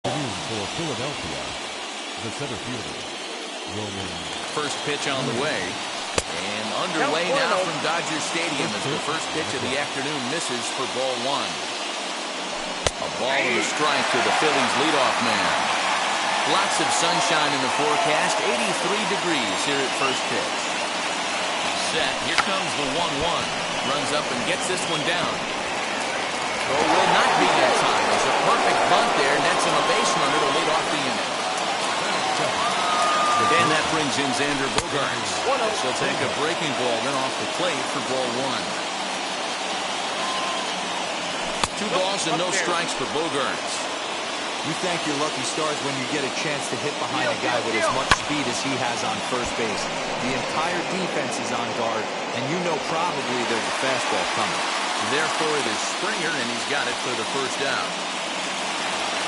For Philadelphia, the center fielder, Roman. First pitch on the way. And underway now from Dodger Stadium as the first pitch of the afternoon misses for ball one. A ball and a strike to the Phillies leadoff man. Lots of sunshine in the forecast. 83 degrees here at first pitch. Set. Here comes the 1-1. Runs up and gets this one down. So will not be that time. It's a perfect bunt there. Nets him a base runner to lead off the inning. And that brings in Xander Bogaerts. She'll take a breaking ball then off the plate for ball one. 2 balls and no strikes for Bogaerts. You thank your lucky stars when you get a chance to hit behind a guy with as much speed as he has on first base. The entire defense is on guard, and you know probably there's a fastball coming. Therefore, it is Springer, and he's got it for the first out.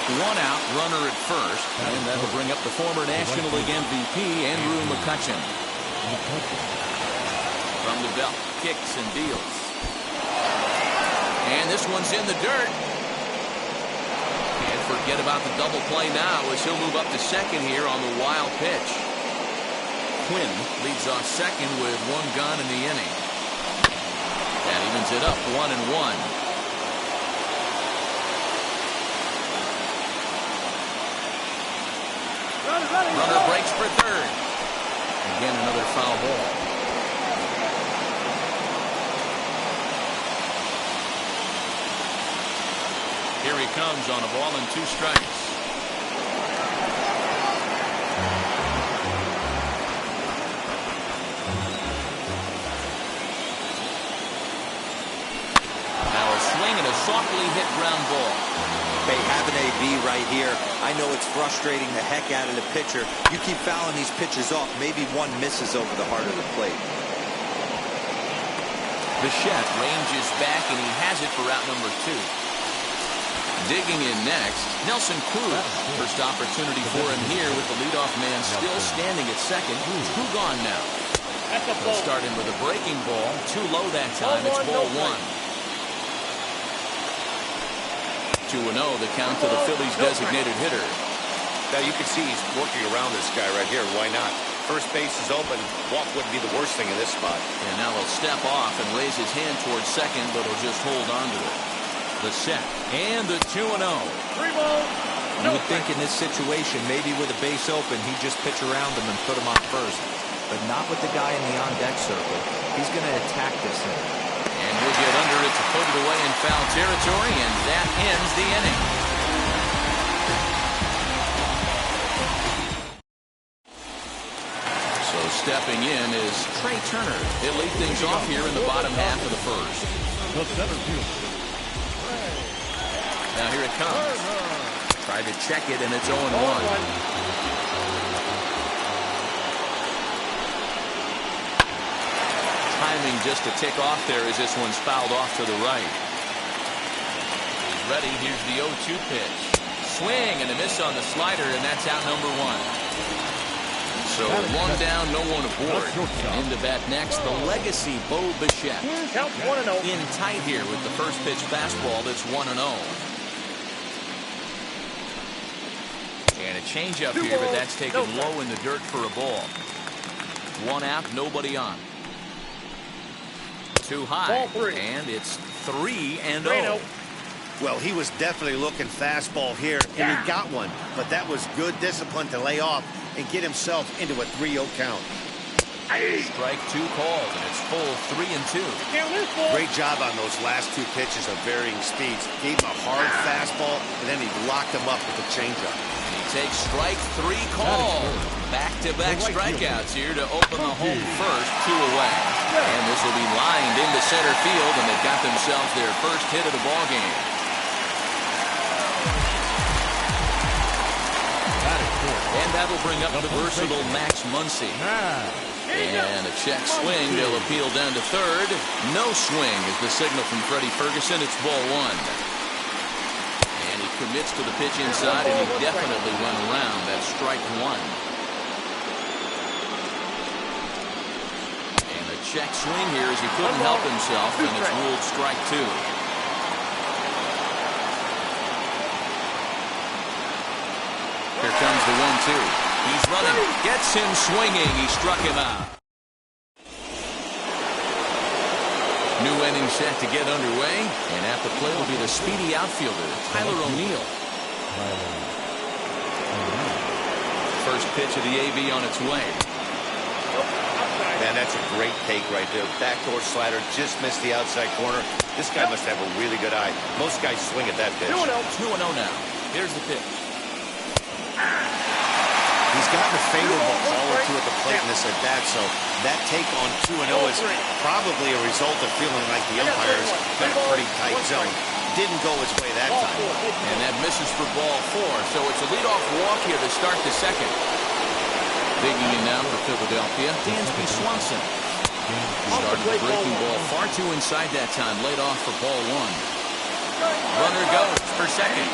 1 out, runner at first, and that'll bring up the former National League MVP, Andrew McCutchen. From the belt, kicks and deals. And this one's in the dirt. Can't forget about the double play now as he'll move up to second here on the wild pitch. Quinn leads off second with 1 gone in the inning. That evens it up 1-1. Runner breaks for third. Again, another foul ball. Here he comes on a ball and 2 strikes. Now a swing and a softly hit ground ball. They have an AB right here. I know it's frustrating the heck out of the pitcher. You keep fouling these pitches off. Maybe one misses over the heart of the plate. Bichette ranges back, and he has it for out number 2. Digging in next, Nelson Cruz. First opportunity for him here with the leadoff man still standing at second. 2 gone now. He'll start in with a breaking ball. Too low that time. It's ball 1. 2-0, the count to the Phillies' designated hitter. Now you can see he's working around this guy right here. Why not? First base is open. Walk wouldn't be the worst thing in this spot. And now he'll step off and raise his hand towards second, but he'll just hold on to it. The set and the 2-0. 3 balls. You would think in this situation, maybe with a base open, he'd just pitch around him and put him on first. But not with the guy in the on-deck circle. He's going to attack this inning. And he'll get under it to put it away in foul territory, and that ends the inning. So stepping in is Trey Turner. He'll lead things off here in the bottom half of the first. Now here it comes. Tried to check it, and it's 0-1. Timing just to tick off there as this one's fouled off to the right. He's ready. Here's the 0-2 pitch. Swing and a miss on the slider, and that's out number 1. So 1 down, no one aboard. In to bat next, the legacy Bo Bichette. In tight here with the first pitch fastball that's 1-0. And a changeup here, but that's taken low in the dirt for a ball. 1 out, nobody on. Too high, and it's 3-0. Well, he was definitely looking fastball here, and he got one. But that was good discipline to lay off and get himself into a 3-0 count. Strike 2 called, and it's full 3-2. Great job on those last 2 pitches of varying speeds. Gave him a hard fastball, and then he locked him up with a changeup. He takes strike 3 called. Back-to-back strikeouts here to open the home first, 2 away. And this will be lined into center field, and they've got themselves their first hit of the ballgame. And that'll bring up the versatile Max Muncy. And a check swing. They'll appeal down to third. No swing is the signal from Freddie Ferguson. It's ball 1. And he commits to the pitch inside, and he definitely went around. That's strike 1. And a check swing here as he couldn't help himself, and it's ruled strike 2. there's the 1-2. He's running, gets him swinging. He struck him out. New inning set to get underway, and at the plate will be the speedy outfielder, Tyler O'Neill. First pitch of the AB on its way. Man, that's a great take right there. Backdoor slider just missed the outside corner. This guy must have a really good eye. Most guys swing at that pitch. 2-0 now. Here's the pitch. He's gotten a favorable call or two at the plate in this at bat, so that take on 2-0 is probably a result of feeling like the umpire's got a pretty tight zone. Didn't go his way that time. And that misses for ball 4, so it's a leadoff walk here to start the second. Digging in now for Philadelphia, Dansby Swanson. Started the breaking ball far too inside that time, laid off for ball 1. Runner goes for second.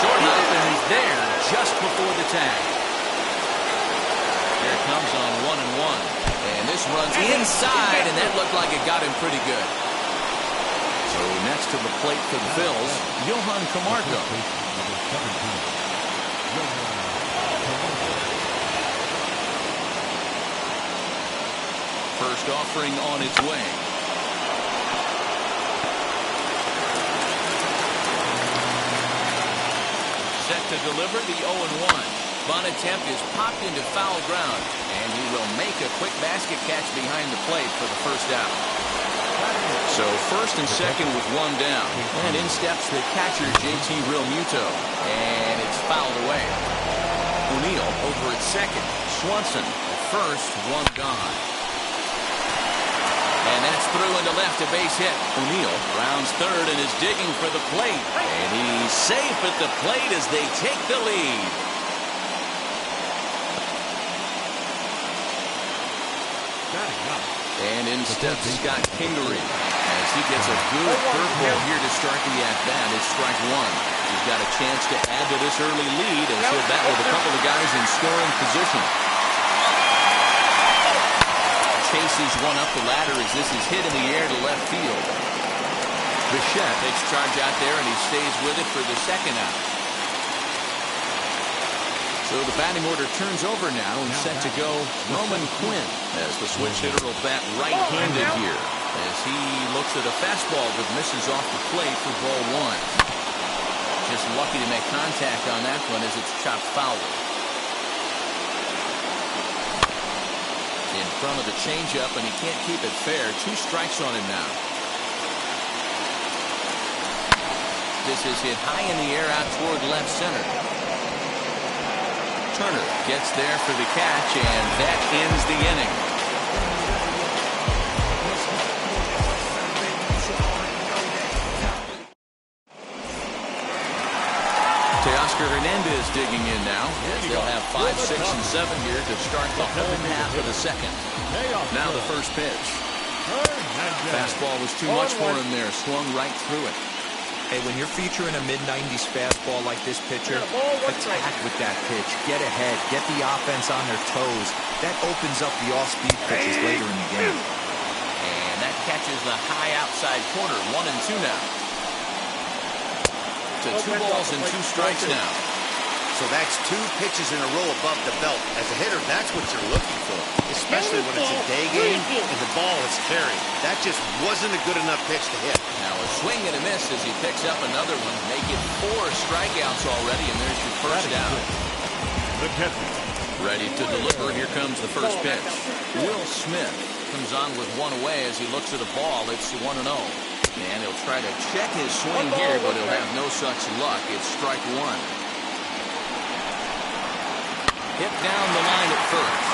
Short enough, and he's there just before the tag. Here it comes on 1-1. And this runs inside, and that looked like it got him pretty good. So next to the plate for the Phils, Johan Camargo. First offering on its way. Set to deliver the 0-1. Bunt attempt is popped into foul ground, and he will make a quick basket catch behind the plate for the first out. So first and second with one down, and in steps the catcher JT Realmuto, and it's fouled away. O'Neill over at second. Swanson at first, one gone. And that's through into left, a base hit. O'Neill rounds third and is digging for the plate. And he's safe at the plate as they take the lead. And in steps Scott Kingery as he gets a good curveball here to start the at-bat. It's strike 1. He's got a chance to add to this early lead as he'll bat with a couple of guys in scoring position. Chases one up the ladder as this is hit in the air to left field. Bichette takes charge out there and he stays with it for the second out. So the batting order turns over now and set to go Roman Quinn as the switch hitter will bat right-handed here as he looks at a fastball that misses off the plate for ball 1. Just lucky to make contact on that one as it's chopped foul. In front of the changeup, and he can't keep it fair. 2 strikes on him now. This is hit high in the air out toward left center. Turner gets there for the catch, and that ends the inning. Teoscar Hernandez digging in now. They'll have 5, 6, and 7 here to start the home half of the second. Now the first pitch. Fastball was too much for him there. Swung right through it. Hey, when you're featuring a mid-90s fastball like this pitcher, attack with that pitch. Get ahead. Get the offense on their toes. That opens up the off-speed pitches later in the game. And that catches the high outside corner. 1-2 now. To 2 balls and 2 strikes now. So that's 2 pitches in a row above the belt. As a hitter, that's what you're looking for, especially when it's a day game and the ball is carried. That just wasn't a good enough pitch to hit. Now a swing and a miss as he picks up another one. Make it 4 strikeouts already, and there's your first down. Ready to deliver. Here comes the first pitch. Will Smith comes on with one away as he looks at a ball. It's 1-0. And he'll try to check his swing here, but he'll have no such luck. It's strike 1. Hit down the line at first.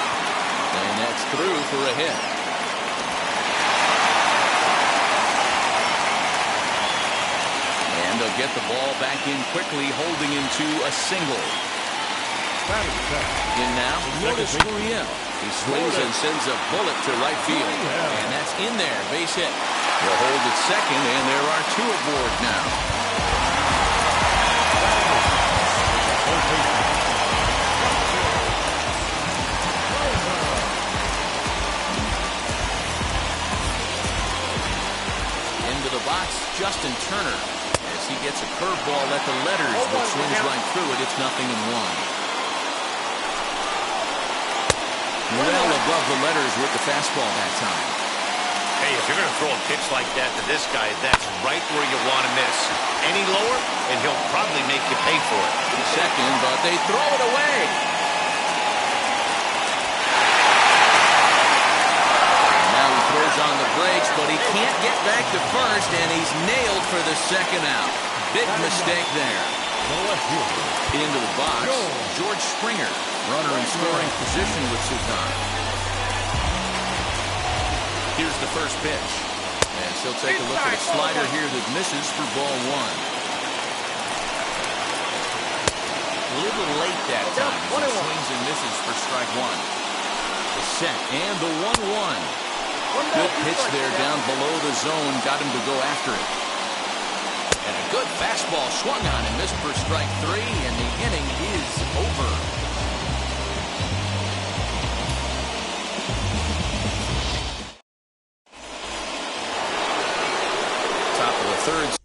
And that's through for a hit. And they'll get the ball back in quickly, holding into a single. In now, Lourdes Gurriel. He swings and sends a bullet to right field. And that's in there, base hit. They'll hold at second, and there are 2 aboard now. Into the box, Justin Turner, as he gets a curveball at the letters, but swings right through it. It's 0-1. Well above the letters with the fastball that time. Hey, if you're going to throw a pitch like that to this guy, that's right where you want to miss. Any lower, and he'll probably make you pay for it. Second, but they throw it away. Now he throws on the brakes, but he can't get back to first, and he's nailed for the second out. Big mistake there. Into the box, George Springer, runner in scoring position with Suzanne. Here's the first pitch. And he'll take a look at a slider here that misses for ball one. A little late that time as he swings and misses for strike one. The set and the 1-1. Good pitch there down below the zone. Got him to go after it. And a good fastball swung on and missed for strike three. And the inning is over. Third.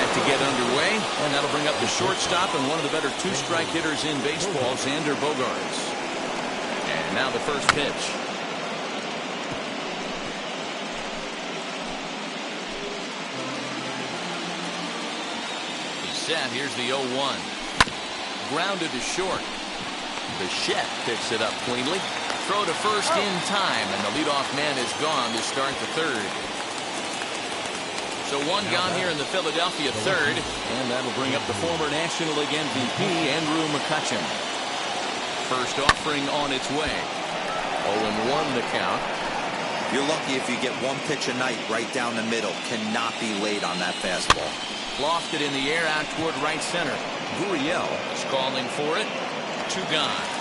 To get underway, and that'll bring up the shortstop and one of the better two-strike hitters in baseball, Xander Bogaerts. And now the first pitch. He's set. Here's the 0-1. Grounded to short. Bichette picks it up cleanly. Throw to first in time, and the leadoff man is gone to start the third. So one gone here in the Philadelphia third, and that'll bring up the former National League MVP, Andrew McCutchen. First offering on its way. 0-1 the count. You're lucky if you get one pitch a night right down the middle. Cannot be late on that fastball. Lofted in the air out toward right center. Gurriel is calling for it. 2 gone.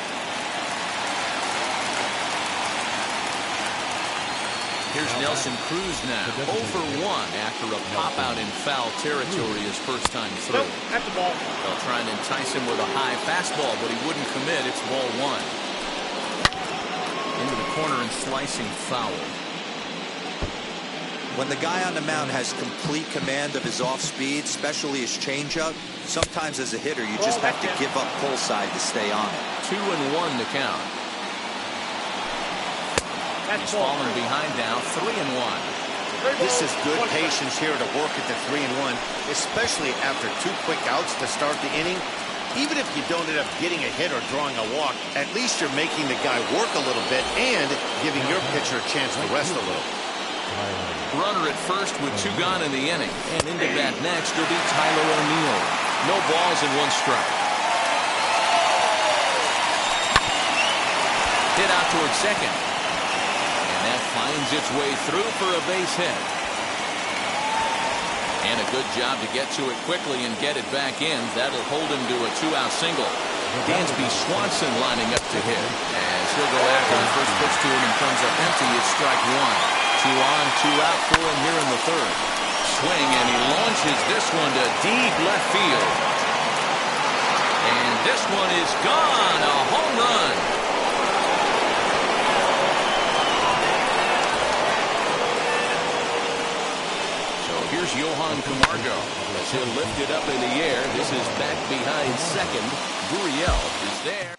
Here's Nelson Cruz now, 0 for 1 after a pop-out in foul territory his first time through. At the ball. They'll try and entice him with a high fastball, but he wouldn't commit. It's ball 1. Into the corner and slicing foul. When the guy on the mound has complete command of his off-speed, especially his changeup, sometimes as a hitter you just have to give up pull side to stay on it. 2-1 the count. He's fallen behind now, 3-1. This is good patience here to work at the 3-1, especially after 2 quick outs to start the inning. Even if you don't end up getting a hit or drawing a walk, at least you're making the guy work a little bit and giving your pitcher a chance to rest a little. Runner at first with 2 gone in the inning. And into bat next will be Tyler O'Neill. No balls and 1 strike. Hit out towards second. That finds its way through for a base hit. And a good job to get to it quickly and get it back in. That'll hold him to a 2-out single. Dansby Swanson lining up to hit. As he'll go after the first pitch to him and comes up empty. It's strike 1. 2 on, 2 out for him here in the third. Swing, and he launches this one to deep left field. And this one is gone. A home run. Here's Johan Camargo. He'll lift it up in the air. This is back behind second. Gurriel is there.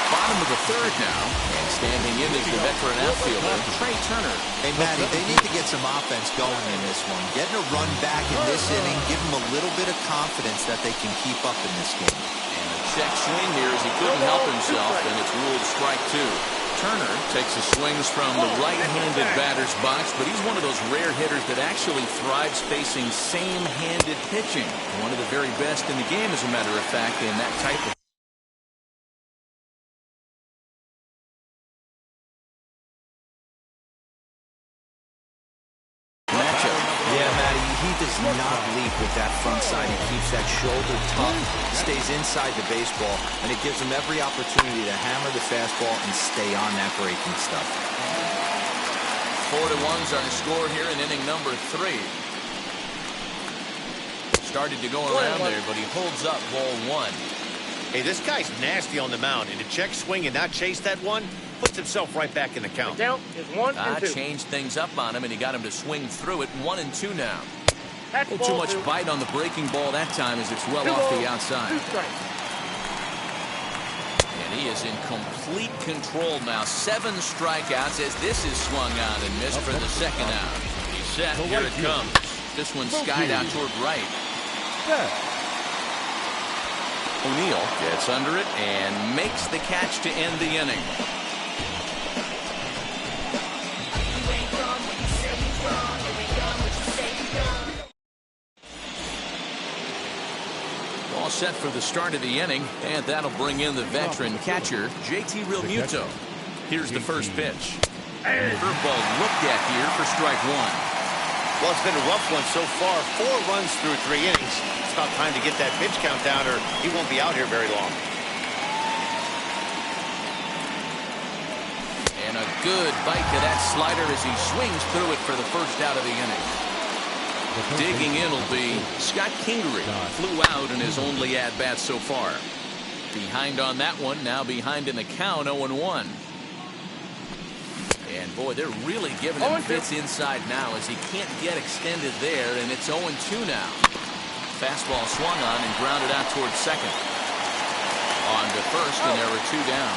Bottom of the third now. And standing in is the veteran outfielder, Trey Turner. Hey, Matty, they need to get some offense going in this one. Getting a run back in this inning, give them a little bit of confidence that they can keep up in this game. And a check swing here as he couldn't help himself, and it's ruled strike two. Turner takes his swings from the right-handed batter's box, but he's one of those rare hitters that actually thrives facing same-handed pitching. One of the very best in the game, as a matter of fact, in that type of matchup. Yeah, Matty, he does not leap with that front side. He keeps that shoulder tough, stays inside the baseball, and it gives him every opportunity to hammer the fastball and stay on that breaking stuff. 4-1's our score here in inning number 3. Started to go around there, but he holds up ball 1. Hey, this guy's nasty on the mound, and to check swing and not chase that one, puts himself right back in the count. The count is 1-2. Changed things up on him, and he got him to swing through it. 1-2 now. That's Too ball much 2. bite on the breaking ball that time as it's well 2 off balls, the outside. 2 strikes. And he is in complete control now. 7 strikeouts as this is swung on and missed for the second out. He's set. Here it comes. This one skied out toward right. O'Neill gets under it and makes the catch to end the inning. All set for the start of the inning, and that'll bring in the veteran catcher, JT Realmuto. Here's the first pitch. Curveball looked at here for strike 1. Well, it's been a rough one so far. 4 runs through 3 innings. It's about time to get that pitch count down, or he won't be out here very long. And a good bite to that slider as he swings through it for the first out of the inning. Digging in will be Scott Kingery. Flew out in his only at-bat so far. Behind on that one, now behind in the count, 0-1. And boy, they're really giving him fits inside now as he can't get extended there, and it's 0-2 now. Fastball swung on and grounded out towards second. On to first, and there were 2 down.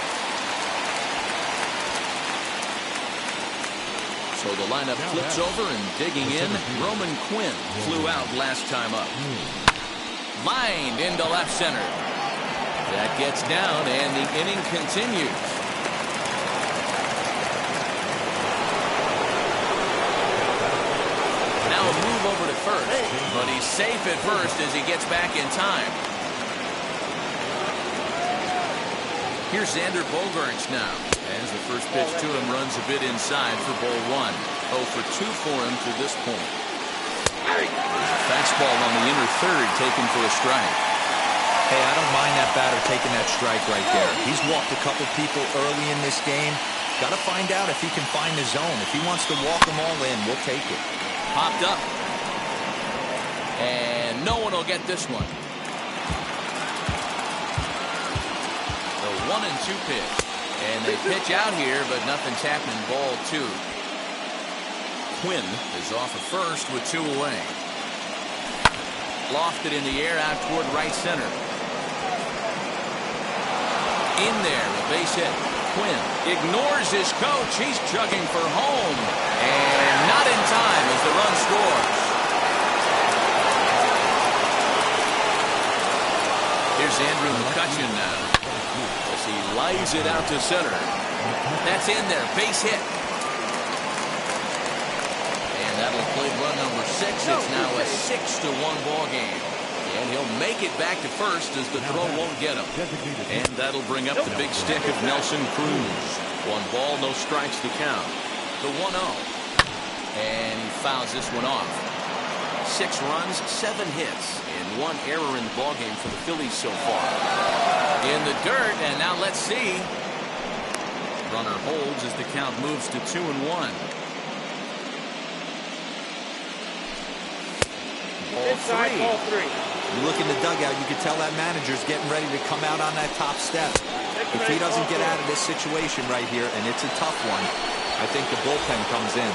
So the lineup flips over, and digging in, Roman Quinn flew out last time up. Lined into left center. That gets down, and the inning continues. Now a move over to first, but he's safe at first as he gets back in time. Here's Xander Bogaerts now, as the first pitch to him runs a bit inside for ball 1. 0 for 2 for him to this point. Fastball on the inner third taken for a strike. Hey, I don't mind that batter taking that strike right there. He's walked a couple people early in this game. Got to find out if he can find the zone. If he wants to walk them all in, we'll take it. Popped up. And no one will get this one. The 1-2 pitch. And they pitch out here, but nothing's happening. Ball 2. Quinn is off of first with 2 away. Lofted in the air out toward right center. In there, a base hit. Quinn ignores his coach. He's chugging for home. And not in time as the run scores. Here's Andrew McCutcheon now. As he lies it out to center. That's in there. Base hit. And that'll play run number 6. It's now a 6-1 ball game. And he'll make it back to first as the throw won't get him. And that'll bring up the big stick of Nelson Cruz. 1 ball, no strikes to count. The 1-0. And he fouls this one off. 6 runs, 7 hits, and 1 error in the ballgame for the Phillies so far. In the dirt, and now let's see. Runner holds as the count moves to 2-1. Inside ball 3. You look in the dugout, you can tell that manager's getting ready to come out on that top step. If he doesn't get out of this situation right here, and it's a tough one, I think the bullpen comes in.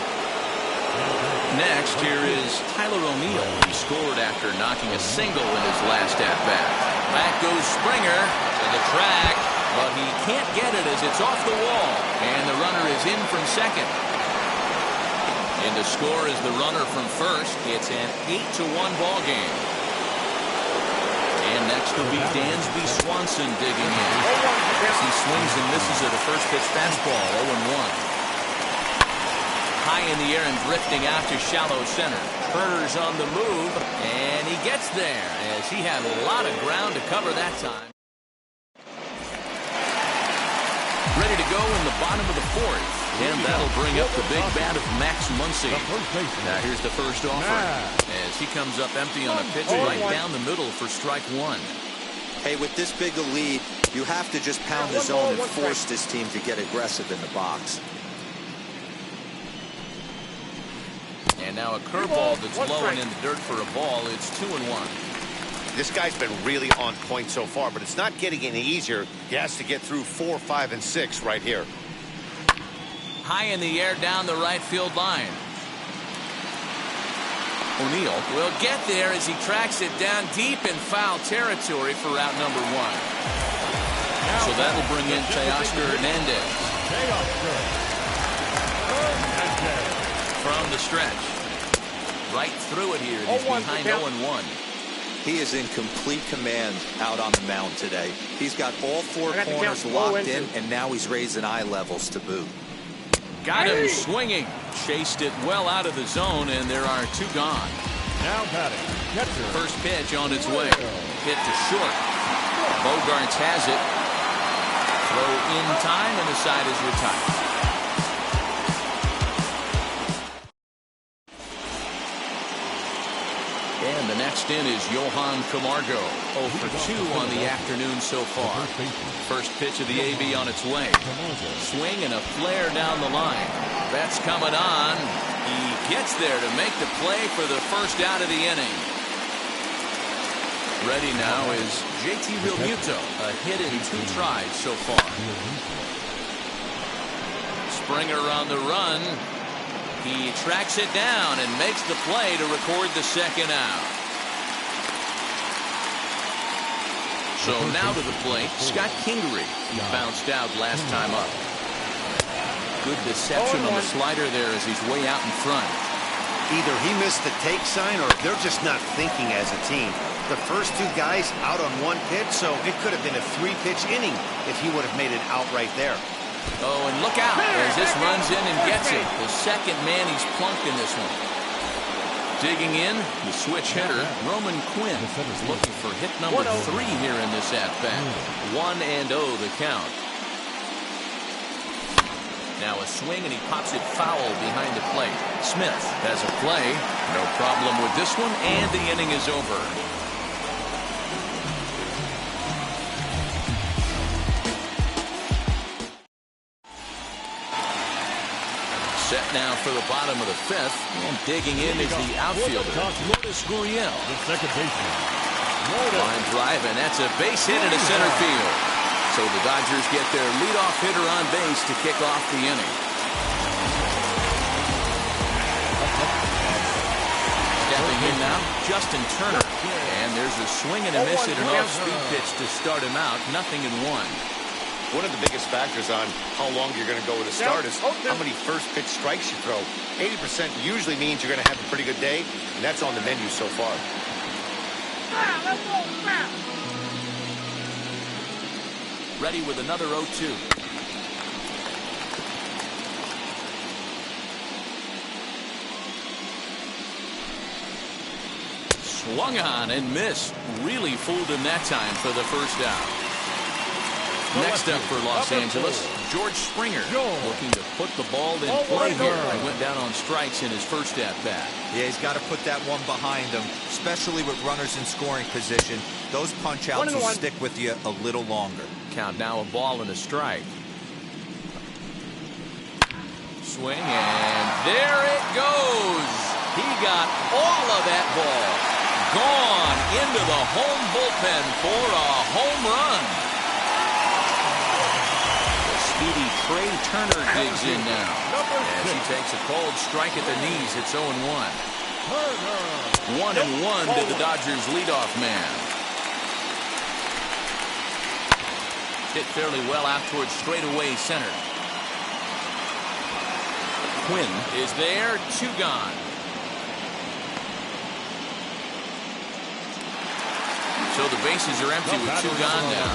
Next, here is Tyler O'Neill. He scored after knocking a single in his last at-bat. Back goes Springer to the track, but he can't get it as it's off the wall. And the runner is in from second. In to score is the runner from first. It's an 8-1 ball game. And next will be Dansby Swanson digging in. As he swings and misses at a first pitch fastball, 0-1. High in the air and drifting out to shallow center. Turner's on the move, and he gets there as he had a lot of ground to cover that time. Ready to go in the bottom of the fourth, and that'll bring up the big bat of Max Muncy. Now here's the first offering as he comes up empty on a pitch right down the middle for strike one. Hey, with this big a lead, you have to just pound the zone and force this team to get aggressive in the box. And now a curveball that's low and in the dirt for a ball. It's 2-1. This guy's been really on point so far, but it's not getting any easier. He has to get through 4, 5, and 6 right here. High in the air down the right field line. O'Neill will get there as he tracks it down deep in foul territory for out number one. So that'll bring in Teoscar Hernandez. From the stretch. Right through it here. He's behind 0-1. He is in complete command out on the mound today. He's got all four corners locked in, and now he's raising eye levels to boot. Got him swinging. Chased it well out of the zone, and there are two gone. Now batting. Catcher. First pitch on its way. Hit to short. Bogarts has it. Throw in time, and the side is retired. And the next in is Johan Camargo. 0 for 2 on the afternoon so far. First pitch of the AB on its way. Swing and a flare down the line. That's coming on. He gets there to make the play for the first out of the inning. Ready now is JT Realmuto. A hit in 2 tries so far. Springer on the run. He tracks it down and makes the play to record the second out. So now to the plate, Scott Kingery. He bounced out last time up. Good deception on the slider there as he's way out in front. Either he missed the take sign or they're just not thinking as a team. The first two guys out on one pitch, so it could have been a 3-pitch inning if he would have made it out right there. Oh, and look out as this runs in and gets it. The second man he's plunked in this one. Digging in, the switch hitter, Roman Quinn, looking for hit number 3 here in this at-bat. 1-0 the count. Now a swing, and he pops it foul behind the plate. Smith has a play. No problem with this one, and the inning is over. Set now for the bottom of the 5th, and digging in is the outfielder, Lourdes Gurriel. The second baseman. Line drive, and that's a base hit into center field. So the Dodgers get their leadoff hitter on base to kick off the inning. Stepping in now, Justin Turner. And there's a swing and a miss at an off-speed pitch to start him out. 0-1. One of the biggest factors on how long you're going to go with a start is how many first pitch strikes you throw. 80% usually means you're going to have a pretty good day, and that's on the menu so far. Ready with another 0-2. Swung on and missed. Really fooled him that time for the first out. Next up for Los Angeles, George Springer, looking to put the ball in play here. He went down on strikes in his first at-bat. Yeah, he's got to put that one behind him, especially with runners in scoring position. Those punch-outs will stick with you a little longer. Count now, a ball and a strike. Swing, and there it goes. He got all of that ball. Gone into the home bullpen for a home run. Speedy Trey Turner digs in now. As he takes a cold strike at the knees, it's 0-1. 1-1 to the Dodgers leadoff man. Hit fairly well out towards straightaway center. Quinn is there, 2 gone. So the bases are empty with 2 gone now.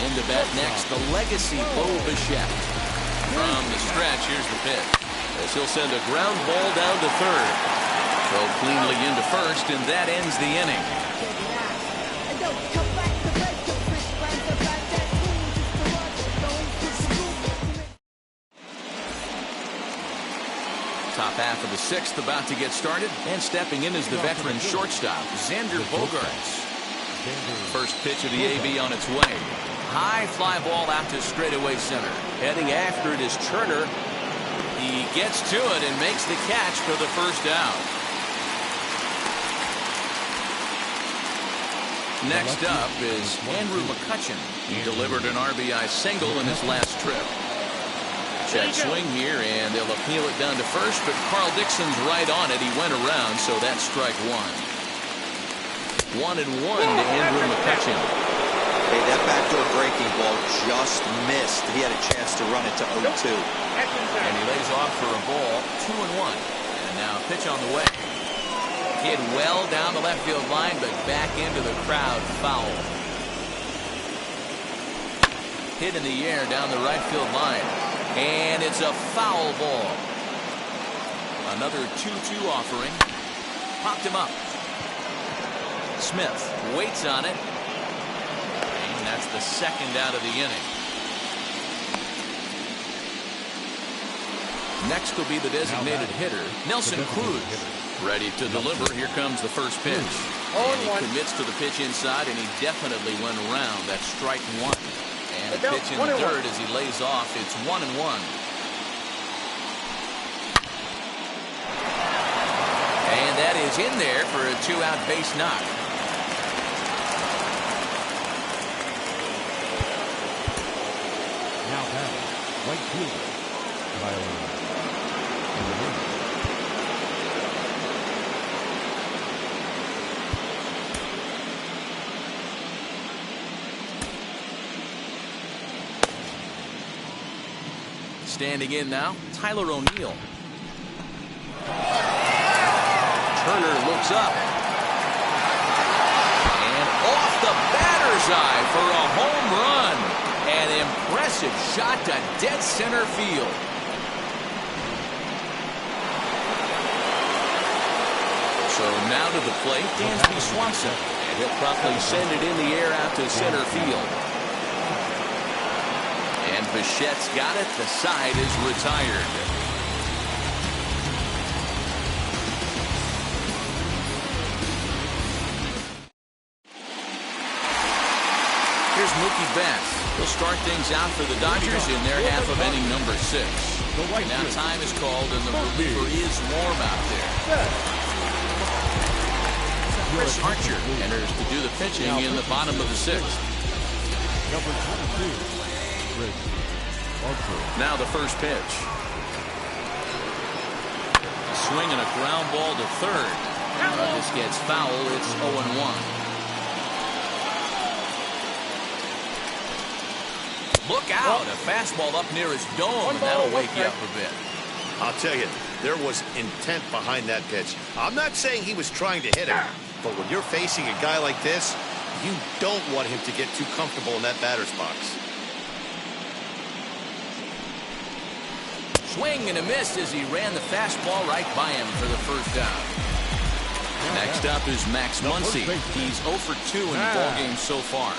Into bat next, the legacy Bo Bichette. From the stretch, here's the pitch. As he'll send a ground ball down to third. Throw cleanly into first, and that ends the inning. Top half of the 6th about to get started, and stepping in is the veteran shortstop, Xander Bogaerts. First pitch of the AB on its way. High fly ball out to straightaway center. Heading after it is Turner. He gets to it and makes the catch for the first out. Next up is Andrew McCutchen. He delivered an RBI single in his last trip. Check swing here, and they'll appeal it down to first, but Carl Dixon's right on it. He went around, so that's strike 1. 1-1 to Andrew McCutchen. Hey, that backdoor breaking ball just missed. He had a chance to run it to 0-2. And he lays off for a ball, 2-1. And now pitch on the way. Hit well down the left field line, but back into the crowd, foul. Hit in the air down the right field line. And it's a foul ball. Another 2-2 offering. Popped him up. Smith waits on it. And that's the second out of the inning. Next will be the designated hitter, Nelson Cruz. Ready to deliver. Here comes the first pitch. And he commits to the pitch inside, and he definitely went around. That's strike 1. And a pitch in third as he lays off. It's 1-1. And that is in there for a 2-out base knock. Now batting, right fielder, Tyler. Standing in now, Tyler O'Neill. Turner looks up. And off the batter's eye for a home run. An impressive shot to dead center field. So now to the plate, Dansby Swanson. And he'll promptly send it in the air out to center field. And Bichette's got it. The side is retired. Here's Mookie Betts. He'll start things out for the Dodgers in their half of inning number 6. Now time is called, and the reliever is warm out there. Chris Archer enters to do the pitching in the bottom of the 6th. Number 22. Now the first pitch. A swing and a ground ball to third. This gets foul. It's 0-1. Look out. A fastball up near his dome, and that'll wake you up a bit. I'll tell you, there was intent behind that pitch. I'm not saying he was trying to hit him, but when you're facing a guy like this, you don't want him to get too comfortable in that batter's box. Swing and a miss as he ran the fastball right by him for the first out. Next up is Max Muncy. He's 0 for 2 in the ballgame so far.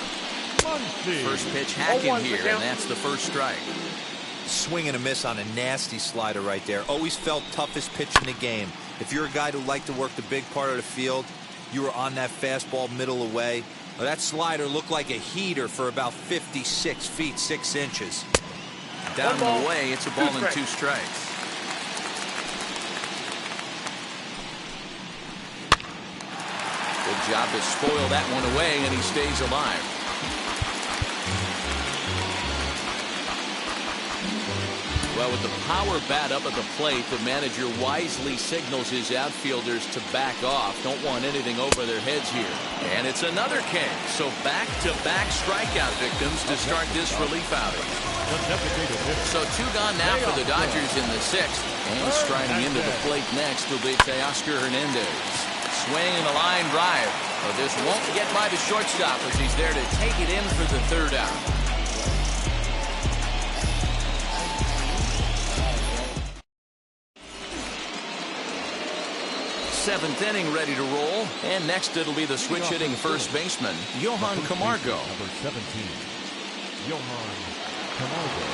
First pitch hacking here, and that's the first strike. Swing and a miss on a nasty slider right there. Always felt toughest pitch in the game. If you're a guy who liked to work the big part of the field, you were on that fastball middle away. Well, that slider looked like a heater for about 56 feet 6 inches. Down and away, it's a ball and 2 strikes. Good job to spoil that one away, and he stays alive. Well, with the power bat up at the plate, the manager wisely signals his outfielders to back off. Don't want anything over their heads here. And it's another K. So back-to-back strikeout victims to start this relief outing. So 2 gone now for the Dodgers in the 6th. And striding into the plate next will be Teoscar Hernandez. Swing and a line drive. But this won't get by the shortstop as he's there to take it in for the 3rd out. 7th inning ready to roll. And next it'll be the switch hitting first baseman, Johan Camargo. Number 17, Johan Camargo.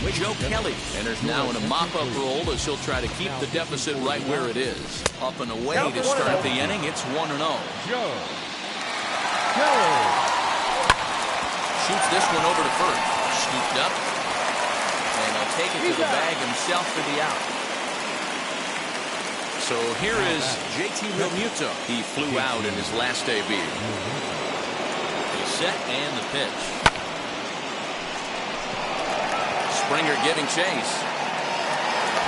Joe Kelly enters now in a mop-up role as he'll try to keep the deficit right where it is. Up and away to start the inning. It's 1-0. Joe Kelly Shoots this one over to first. Scooped up. And he'll take it to the bag himself for the out. So here is JT Realmuto. He flew out in his last debut. He's set and the pitch. Springer giving chase.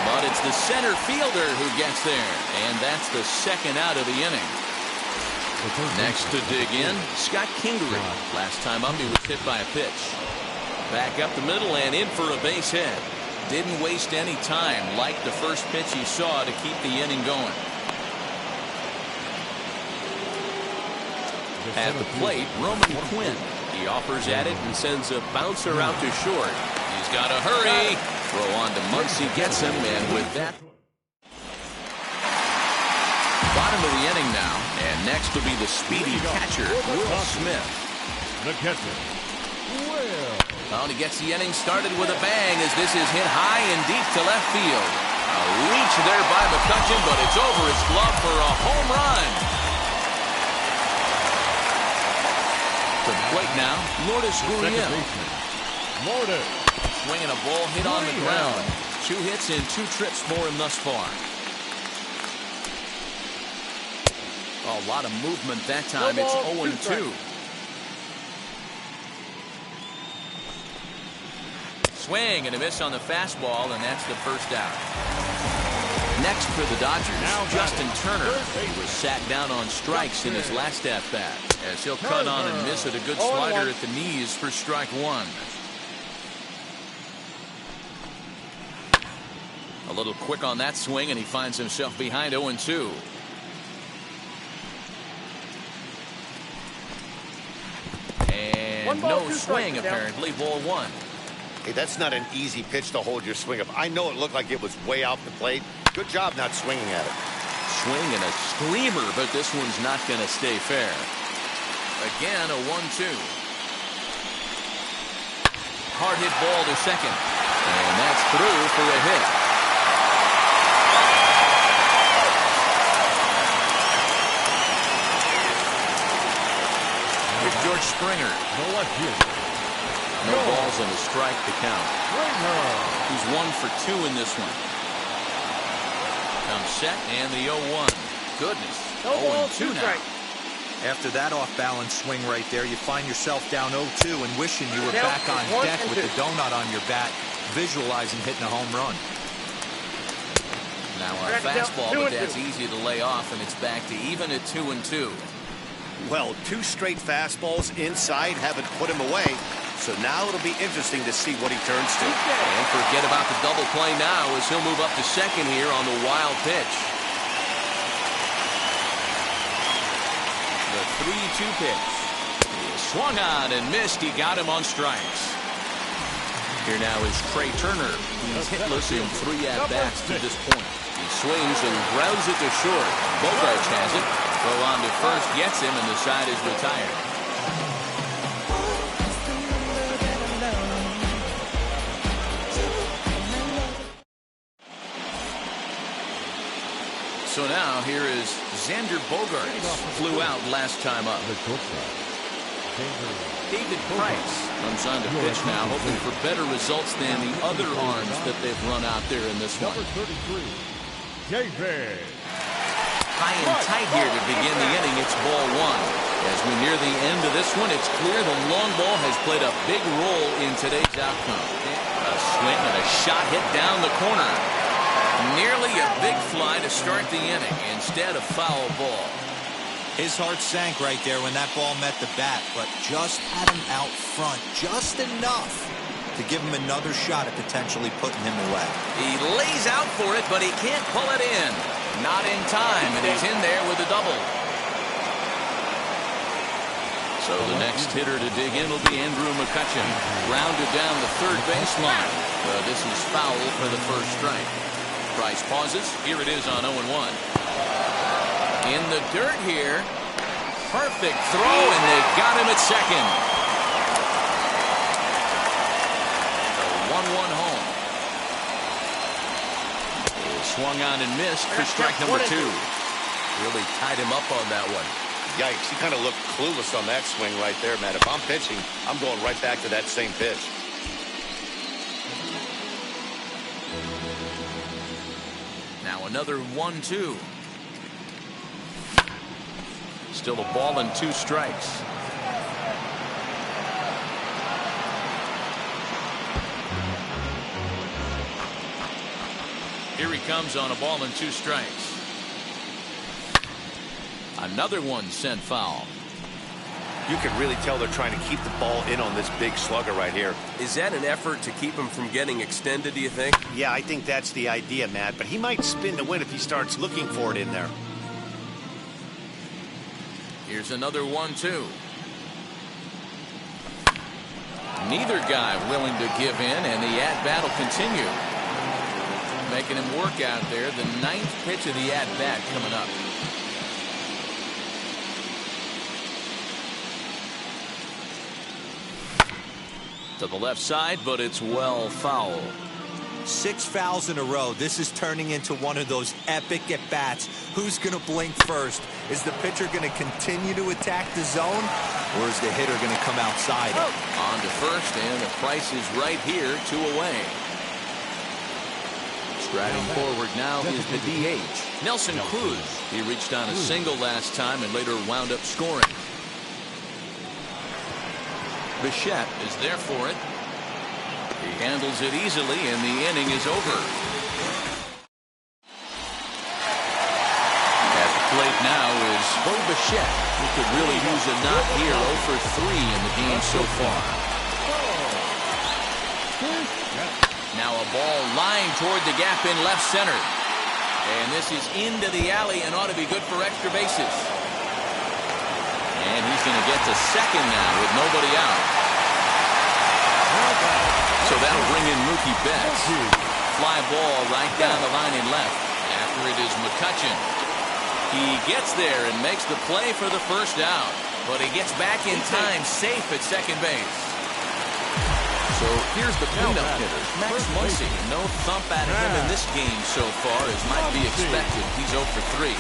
But it's the center fielder who gets there. And that's the 2nd out of the inning. Next to dig in, Scott Kingery. Last time up he was hit by a pitch. Back up the middle and in for a base hit. Didn't waste any time. Liked the first pitch he saw to keep the inning going. At the plate, Roman Quinn. He offers at it and sends a bouncer out to short. He's got to hurry. Throw on to Muncy gets him, and with that, bottom of the inning now. And next will be the speedy catcher, Will Smith. The catcher, Will. Well, he gets the inning started with a bang as this is hit high and deep to left field. A reach there by McCutchen, but it's over his glove for a home run. To the plate now, Lourdes Gurriel. Lourdes. Swinging a ball hit on the ground. 2 hits and 2 trips for him thus far. A lot of movement that time. It's 0-2. Swing and a miss on the fastball, and that's the 1st out. Next for the Dodgers, Justin Turner. He was sat down on strikes in his last at-bat, as he'll cut on and miss at a good slider at the knees for strike 1. A little quick on that swing, and he finds himself behind 0-2. And no swing, apparently. Ball 1. Hey, that's not an easy pitch to hold your swing up. I know it looked like it was way off the plate. Good job not swinging at it. Swing and a screamer, but this one's not going to stay fair. Again, a 1-2. Hard hit ball to second. And that's through for a hit. Here's George Springer. No left here. No balls and a strike to count. He's 1 for 2 in this one. Comes set and the 0-1. Goodness. 0-2 now. After that off-balance swing right there, you find yourself down 0-2 and wishing you were back on deck with the donut on your bat, visualizing hitting a home run. Now a fastball, but that's easy to lay off, and it's back to even at 2-2. Well, 2 straight fastballs inside haven't put him away. So now it'll be interesting to see what he turns to. And forget about the double play now as he'll move up to second here on the wild pitch. The 3-2 pitch. He swung on and missed. He got him on strikes. Here now is Trey Turner. He's hitless in 3 at-bats to this point. He swings and grounds it to short. Bogarts has it. Throw on to first, gets him, and the side is retired. So now here is Xander Bogaerts. Flew out last time up. David Price comes on to pitch now, hoping for better results than the other arms that they've run out there in this one. Number 33, David. high and tight here to begin the inning. It's ball one. As we near the end of this one, it's clear the long ball has played a big role in today's outcome. A swing and a shot hit down the corner. Nearly a big fly to start the inning instead of foul ball. His heart sank right there when that ball met the bat, but just had him out front just enough to give him another shot at potentially putting him away. He lays out for it, but he can't pull it in. Not in time, and he's in there with a double. So the next hitter to dig in will be Andrew McCutcheon. Grounded down the third baseline. This is foul for the first strike. Price pauses. Here it is on 0-1. In the dirt here. Perfect throw, and they got him at second. The 1-1 home. Swung on and missed for strike number 2. Really tied him up on that one. Yikes, he kind of looked clueless on that swing right there, Matt. If I'm pitching, I'm going right back to that same pitch. Now another 1-2. Still a ball and 2 strikes. Here he comes on a ball and 2 strikes. Another one sent foul. You can really tell they're trying to keep the ball in on this big slugger right here. Is that an effort to keep him from getting extended, do you think? Yeah, I think that's the idea, Matt, but he might spin to win if he starts looking for it in there. Here's another 1-2. Neither guy willing to give in, and the at-bat will continue. Making him work out there. The 9th pitch of the at-bat coming up. To the left side, but it's well foul. 6 fouls in a row. This is turning into one of those epic at-bats. Who's going to blink first? Is the pitcher going to continue to attack the zone, or is the hitter going to come outside it? On to first, and the Price is right here, 2 away. Striding forward now is the DH, Nelson Cruz. He reached on a single last time and later wound up scoring. Bichette is there for it. He handles it easily, and the inning is over. At the plate now is Bo Bichette, who could really use a knock here. 0 for 3 in the game so far. Now a ball lined toward the gap in left center. And this is into the alley and ought to be good for extra bases. And he's going to get to second now with nobody out. So that'll bring in Mookie Betts. Fly ball right down the line in left. After it is McCutcheon. He gets there and makes the play for the first out. But he gets back in time, safe at second base. So here's the cleanup hitter, Max Muncy. No thump out of him in this game so far, as might be expected. He's 0 for 3.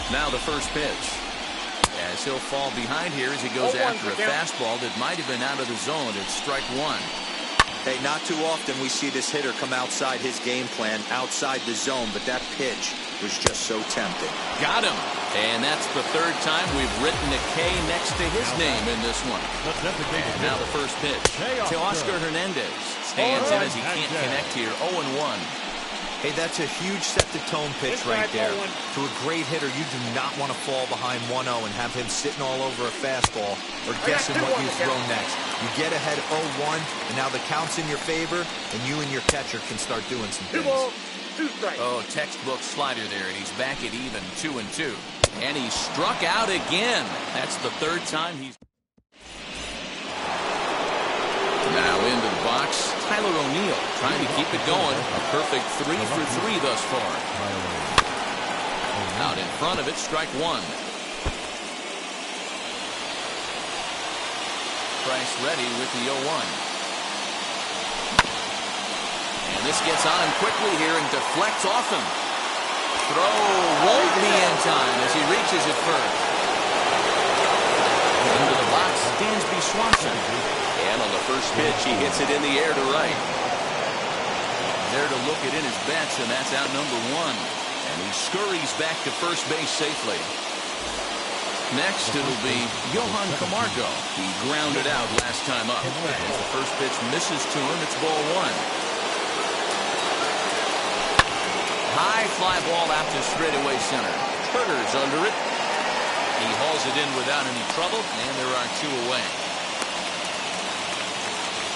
Now the first pitch. As he'll fall behind here as he goes after a fastball that might have been out of the zone. It's strike 1. Hey, not too often we see this hitter come outside his game plan, outside the zone, but that pitch was just so tempting. Got him. And that's the 3rd time we've written a K next to his name in this one. And now the first pitch to Oscar Hernandez. Stands in as he can't connect here. 0-1. Hey, that's a huge set-the-tone pitch right there. To a great hitter, you do not want to fall behind 1-0 and have him sitting all over a fastball or guessing what you throw next. You get ahead 0-1, and now the count's in your favor, and you and your catcher can start doing some things. 2 strikes. Oh, textbook slider there, and he's back at even 2-2. And he struck out again. That's the 3rd time he's... Now into the box, Tyler O'Neill trying to keep it going. A perfect 3 for 3 thus far. Out in front of it, strike 1. Price ready with the 0-1. And this gets on him quickly here and deflects off him. Throw won't be in time as he reaches it first. Into the box, Dansby Swanson. And on the first pitch, he hits it in the air to right. There to look it in his bets, and that's out number 1. And he scurries back to first base safely. Next, it'll be Johan Camargo. He grounded out last time up. As the first pitch misses to him, it's ball 1. High fly ball out to straightaway center. Turner's under it. He hauls it in without any trouble, and there are 2 away.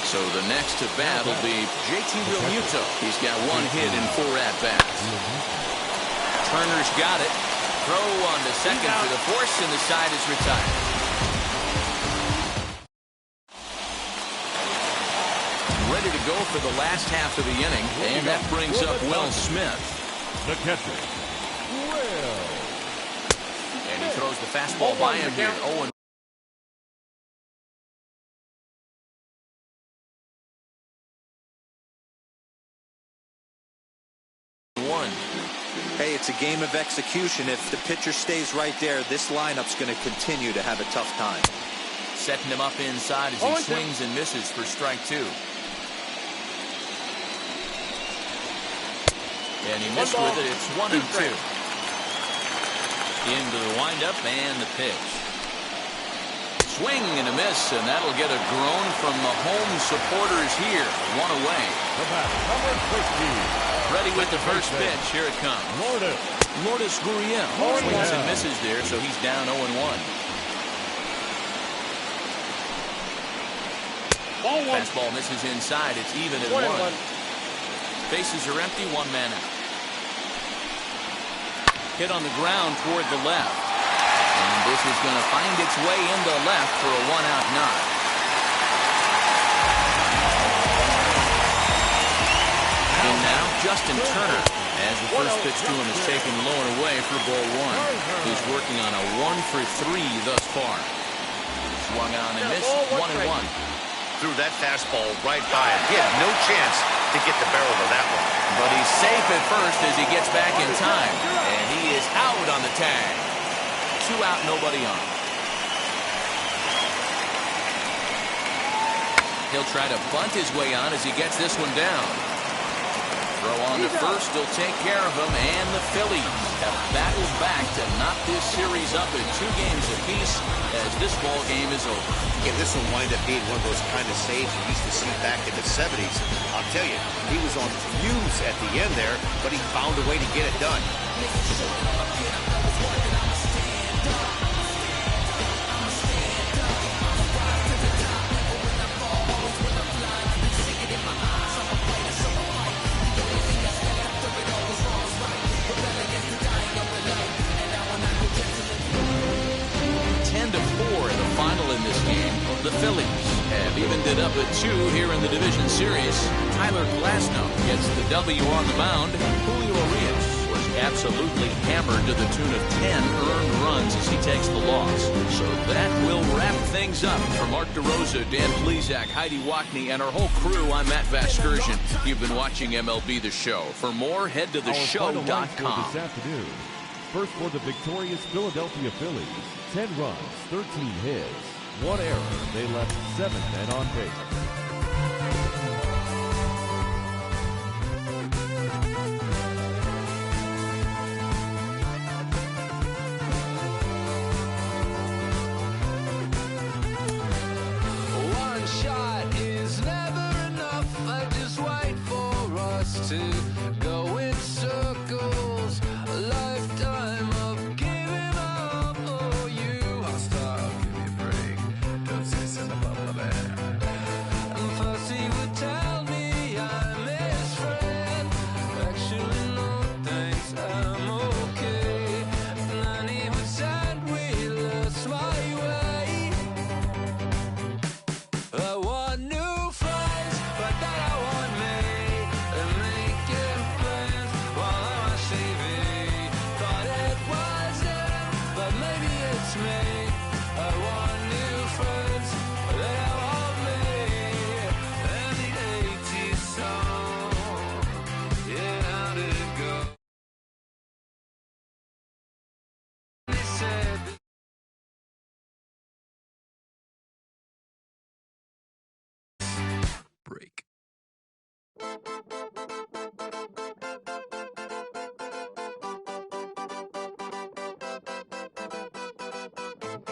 So the next to bat will be JT Realmuto. He's got 1 hit in 4 at-bats. Turner's got it. Throw on to second for the force, and the side is retired. Ready to go for the last half of the inning, and that brings up Will Smith. The catcher, Will. And he throws the fastball by him here. 0-1. Hey, it's a game of execution. If the pitcher stays right there, this lineup's going to continue to have a tough time. Setting him up inside as he swings and misses for strike 2. And he missed with it. It's 1-2. Into the windup and the pitch. Swing and a miss, and that'll get a groan from the home supporters here. 1 away. The bat, number 50. Ready with the first pitch. Here it comes. Lourdes Gurriel swings and misses there, so he's down 0-1. Fastball misses inside. It's even at 1. Bases are empty, 1 man out. Hit on the ground toward the left. And this is going to find its way into left for a 1-out knock. And now Justin Turner, as the first pitch to him is taken low and away for ball 1. He's working on a 1 for 3 thus far. Swung on and missed, 1-1. Threw that fastball right by him. He had no chance to get the barrel of that one. But he's safe at first as he gets back in time. And he is out on the tag. 2 out, nobody on. He'll try to bunt his way on as he gets this one down. Throw on to first, he'll take care of him, and the Phillies have battled back to knock this series up at 2 games apiece as this ball game is over. If this will wind up being one of those kind of saves we used to see back in the 70s, I'll tell you, he was on fumes at the end there, but he found a way to get it done. 10-4 in the final in this game. The Phillies have evened it up at 2 here in the division series. Tyler Glasnow gets the W on the mound. Julio Urias was absolutely hammered to the tune of 10 earned runs as he takes the loss. So that will wrap things up. For Mark DeRosa, Dan Plesac, Heidi Wackney, and our whole crew, I'm Matt Vasgersian. You've been watching MLB The Show. For more, head to theshow.com. This afternoon. First for the victorious Philadelphia Phillies. 10 runs, 13 hits, 1 error. They left 7 men on base. One shot is never enough. I just wait for us to go in circles. A lifetime of giving up. Oh, you hostile, give me a break. Don't say something about my bad.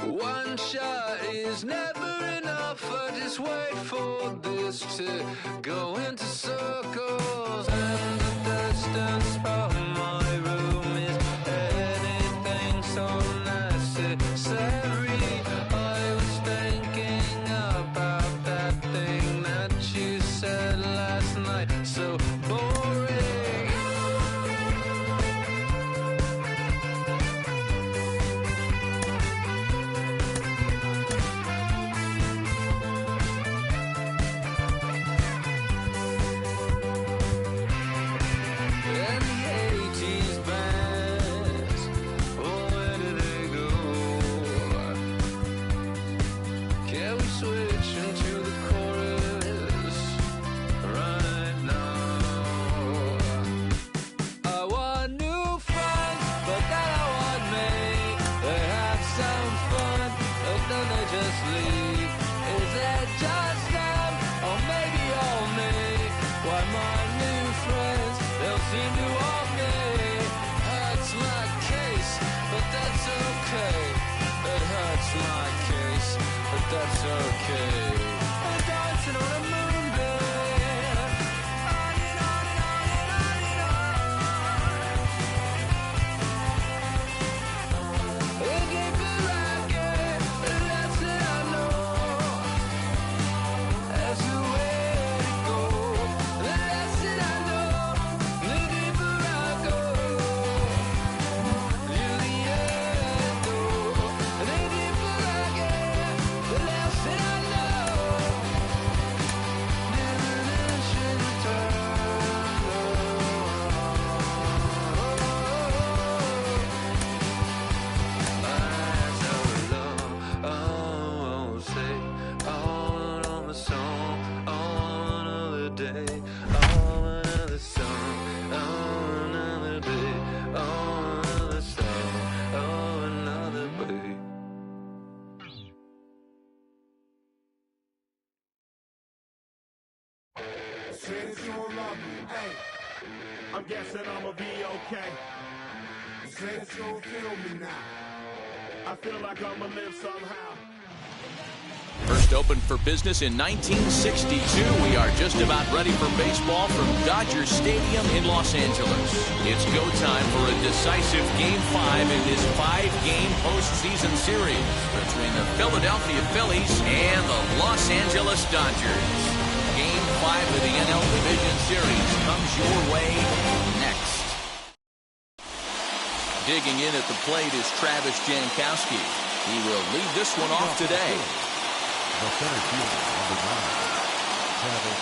One shot is never enough. I just wait for this to go into circles. And the distance from my room is anything so necessary. I was thinking about that thing that you said last night. So boring. That's okay. I'm dancing on a moonbeam. On and on and on and on and on. The deeper I get, the less that I know. That's the way to go. The less that I know, the deeper I go. To the end, though. The deeper I get, the less that I know. Diminishing return. Eyes are alone. Oh, say on my song, on another day, on another song, on another day, on another song, on another day. Said it's gonna love me. Hey, I'm guessing I'ma be okay. Said it's gonna feel me now. I feel like I'ma live somehow. First opened for business in 1962. We are just about ready for baseball from Dodger Stadium in Los Angeles. It's go time for a decisive Game 5 in this 5-game postseason series between the Philadelphia Phillies and the Los Angeles Dodgers. Game 5 of the NL Division Series comes your way next. Digging in at the plate is Travis Jankowski. He will lead this one off today. The center fielder, number 9, Travis.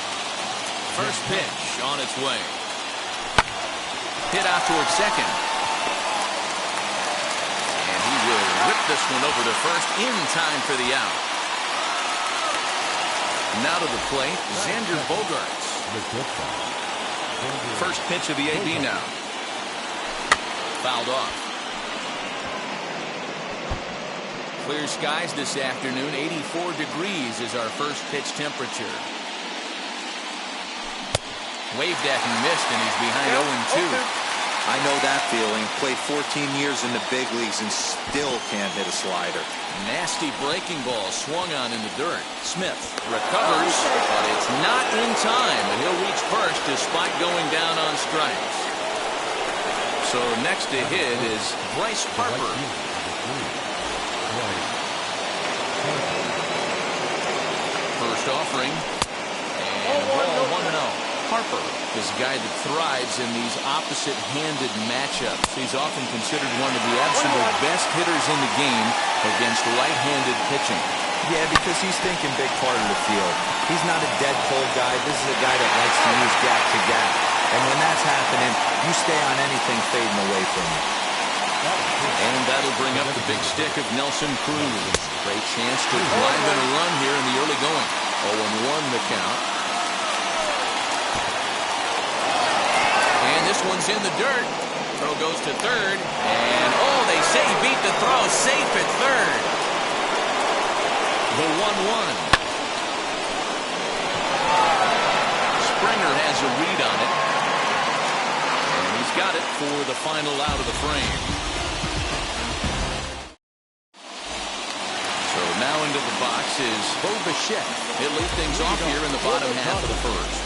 First pitch on its way. Hit out towards second. And he will whip this one over to first in time for the out. Now to the plate, Xander Bogaerts. First pitch of the AB now. Fouled off. Clear skies this afternoon. 84 degrees is our first pitch temperature. Waved at and missed, and he's behind 0-2. I know that feeling. Played 14 years in the big leagues and still can't hit a slider. Nasty breaking ball swung on in the dirt. Smith recovers, but it's not in time, and he'll reach first despite going down on strikes. So next to hit is Bryce Harper. First offering, and ball 1-0. Harper is a guy that thrives in these opposite-handed matchups. He's often considered one of the absolute best hitters in the game against right-handed pitching. Yeah, because he's thinking big part of the field. He's not a dead cold guy. This is a guy that likes to use gap to gap. And when that's happening, you stay on anything fading away from you. And that'll bring up the big stick of Nelson Cruz. Great chance to drive in a run here in the early going. 0-1 the count. And this one's in the dirt. Throw goes to third. And, oh, they say he beat the throw. Safe at third. The 1-1. Springer has a read on it. And he's got it for the final out of the frame. So now into the box is Bo Bichette. He'll lead things off here in the bottom half of the first.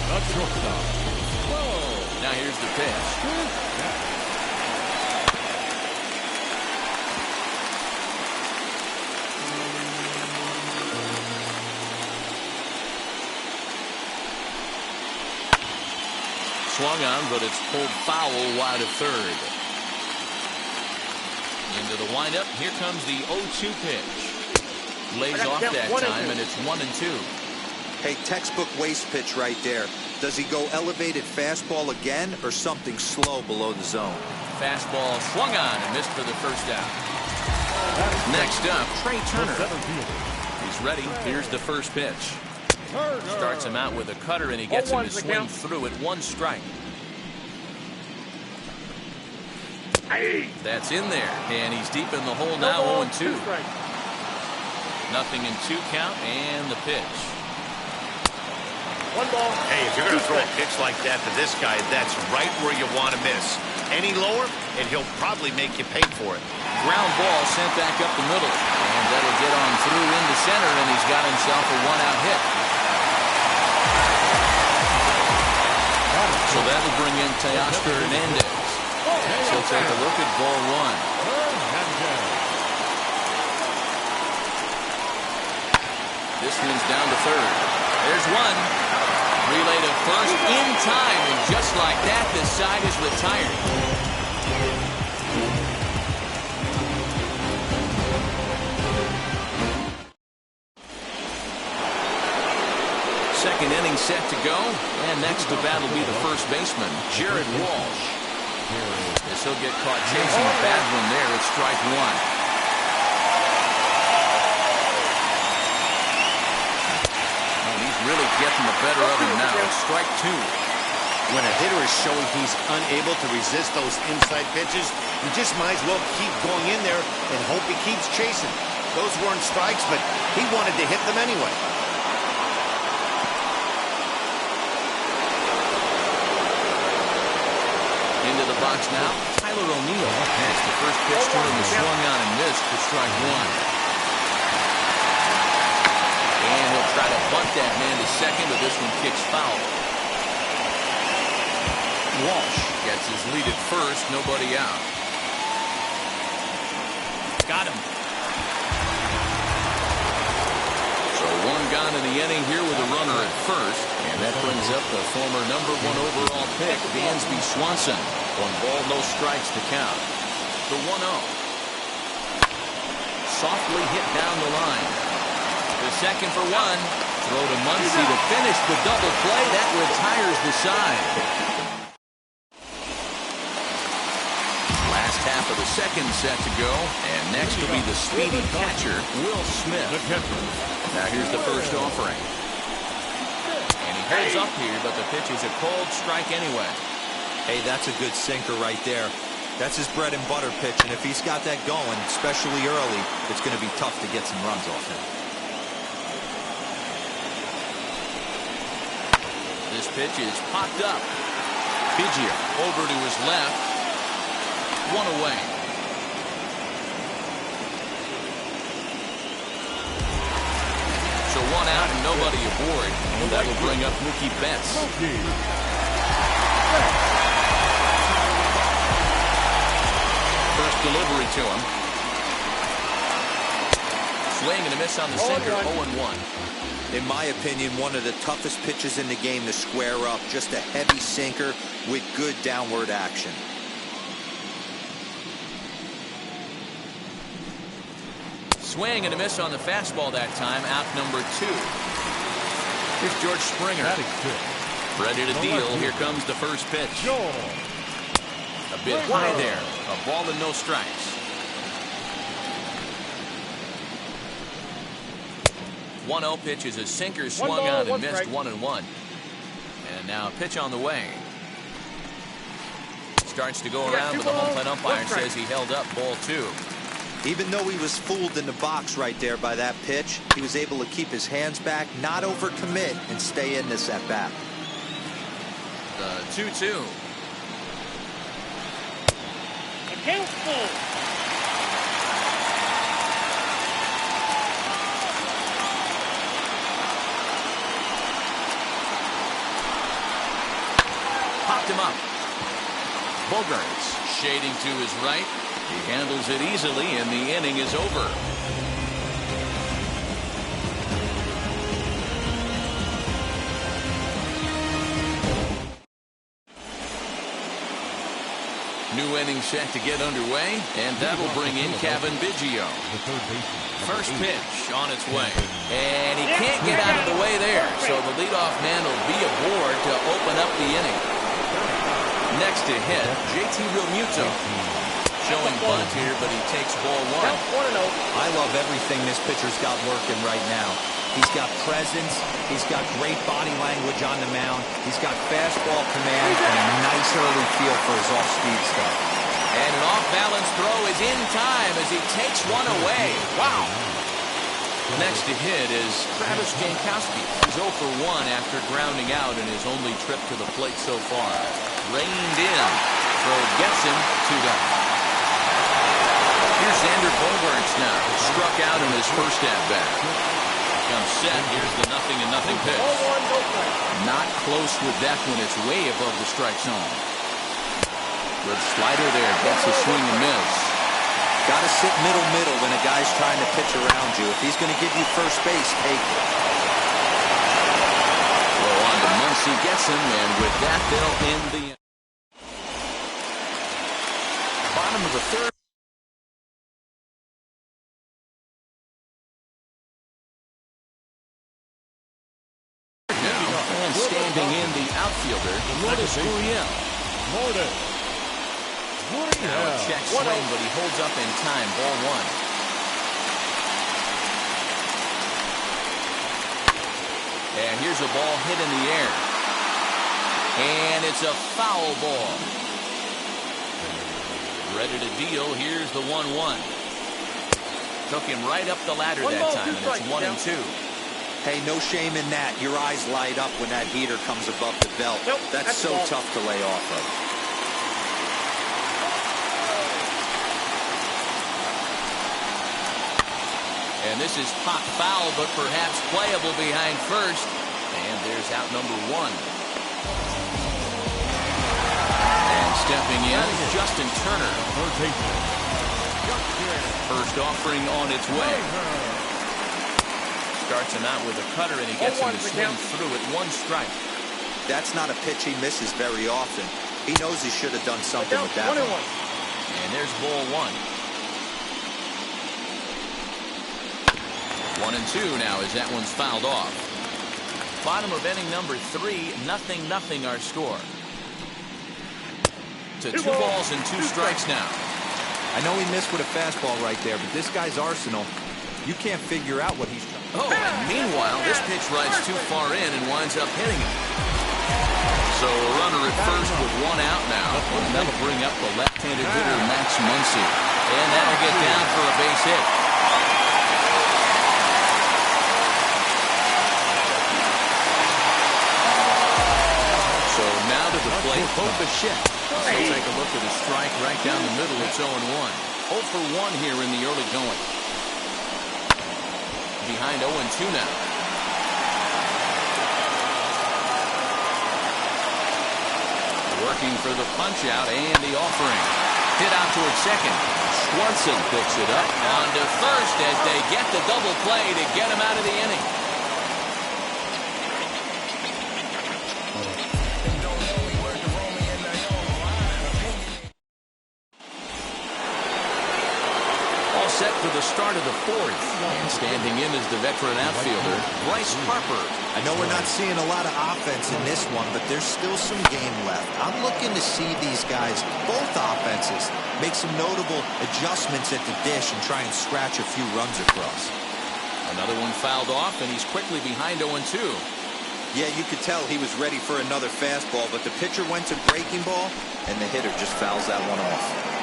That's shortstop. Now here's the pitch. Swung on, but it's pulled foul wide of third. Into the windup. Here comes the 0-2 pitch. Lays off that time, and it's 1-2. Hey, textbook waste pitch right there. Does he go elevated fastball again or something slow below the zone? Fastball swung on and missed for the first out. Next up, Trey Turner. He's ready. Here's the first pitch. Starts him out with a cutter, and he gets him to swing through it. 1 strike. That's in there, and he's deep in the hole now. 0-2. Nothing in 2 count, and the pitch. 1 ball. Hey, if you're going to throw a pitch like that to this guy, that's right where you want to miss. Any lower, and he'll probably make you pay for it. Ground ball sent back up the middle, and that'll get on through into center, and he's got himself a 1-out hit. So that'll bring in Teoscar Hernandez. So take a look at ball 1. This one's down to third. There's one. Relay to first in time, and just like that, the side is retired. Second inning set to go, and next to bat will be the first baseman, Jared Walsh. This will get caught chasing a bad one there at strike 1. Really getting the better of him now. It's strike 2. When a hitter is showing he's unable to resist those inside pitches, you just might as well keep going in there and hope he keeps chasing. Those weren't strikes, but he wanted to hit them anyway. Into the box now, Tyler O'Neill. That's the first pitch to him, swung on and missed for strike 1. And he'll try to bunt that man to second, but this one kicks foul. Walsh gets his lead at first, nobody out. Got him. So 1 gone in the inning here with a runner at first, and that brings up the former #1 overall pick, Dansby Swanson. 1 ball, no strikes to count. The 1-0. Softly hit down the line. The second for 1. Throw to Muncy to finish the double play. That retires the side. Last half of the second set to go. And next will be the speedy catcher, Will Smith. Now here's the first offering. And he holds up here, but the pitch is a cold strike anyway. Hey, that's a good sinker right there. That's his bread and butter pitch, and if he's got that going, especially early, it's going to be tough to get some runs off him. This pitch is popped up. Biggio over to his left. 1 away. So 1 out and nobody aboard. And that will bring up Mookie Betts. First delivery to him. Swing and a miss on the sinker. 0-1. In my opinion, one of the toughest pitches in the game to square up. Just a heavy sinker with good downward action. Swing and a miss on the fastball that time. Out number 2. Here's George Springer. Ready to deal. Here comes the first pitch. A bit high there. A ball and no strikes. 1-0 pitch is a sinker, swung on and missed. 1-1. And now a pitch on the way. Starts to go around, but the home plate umpire says he held up ball 2. Even though he was fooled in the box right there by that pitch, he was able to keep his hands back, not overcommit, and stay in this at bat. The 2-2. Account full. Popped him up. Bogarts shading to his right. He handles it easily, and the inning is over. New inning set to get underway, and that'll bring in Kevin Biggio. First pitch on its way. And he can't get out of the way there, so the leadoff man will be aboard to open up the inning. Next to hit, JT Realmuto. Showing bunt here, but he takes ball one. I love everything this pitcher's got working right now. He's got presence. He's got great body language on the mound. He's got fastball command and a nice early feel for his off-speed stuff. And an off-balance throw is in time as he takes one away. Wow. Next to hit is Travis Jankowski. He's 0 for 1 after grounding out in his only trip to the plate so far. Reined in. Throw gets him 2 down. Here's Xander Bogaerts now. Struck out in his first at-bat. Comes set. Here's the 0-0 pitch. Not close with that one. It's way above the strike zone. Good slider there. Gets a swing and miss. Got to sit middle when a guy's trying to pitch around you. If he's going to give you first base, take it. Throw on to Muncy, gets him, and with that, they'll end the bottom of the third. And standing in the outfielder, Lourdes Gurriel. Now a check swing, but he holds up in time. Ball one. And here's a ball hit in the air. And it's a foul ball. Ready to deal. Here's the 1-1. Took him right up the ladder that time, and it's 1-2. Hey, no shame in that. Your eyes light up when that heater comes above the belt. That's so tough to lay off of. And this is pop foul, but perhaps playable behind first. And there's out number 1. And stepping in, Justin Turner. First offering on its way. Starts him out with a cutter, and he gets him to swing through it. 1 strike. That's not a pitch he misses very often. He knows he should have done something with that one. And there's ball 1. 1-2 now as that one's fouled off. Bottom of inning number 3, 0-0 our score. To 2 balls and 2 strikes now. I know he missed with a fastball right there, but this guy's arsenal, you can't figure out what he's trying. Oh, and meanwhile, this pitch rides too far in and winds up hitting him. So a runner at first with 1 out now. And that'll bring up the left-handed hitter, Max Muncy. And that'll get down for a base hit. So now to the plate, Hope Bichette. So take a look at his strike right down the middle. It's 0-1. 0 for 1 here in the early going. Behind 0-2 now. Working for the punch out and the offering. Hit out towards second. Swanson picks it up on to first as they get the double play to get him out of the inning. Set for the start of the 4th. And standing in is the veteran outfielder, Bryce Harper. I know we're not seeing a lot of offense in this one, but there's still some game left. I'm looking to see these guys, both offenses, make some notable adjustments at the dish and try and scratch a few runs across. Another one fouled off, and he's quickly behind 0-2. Yeah, you could tell he was ready for another fastball, but the pitcher went to breaking ball, and the hitter just fouls that one off.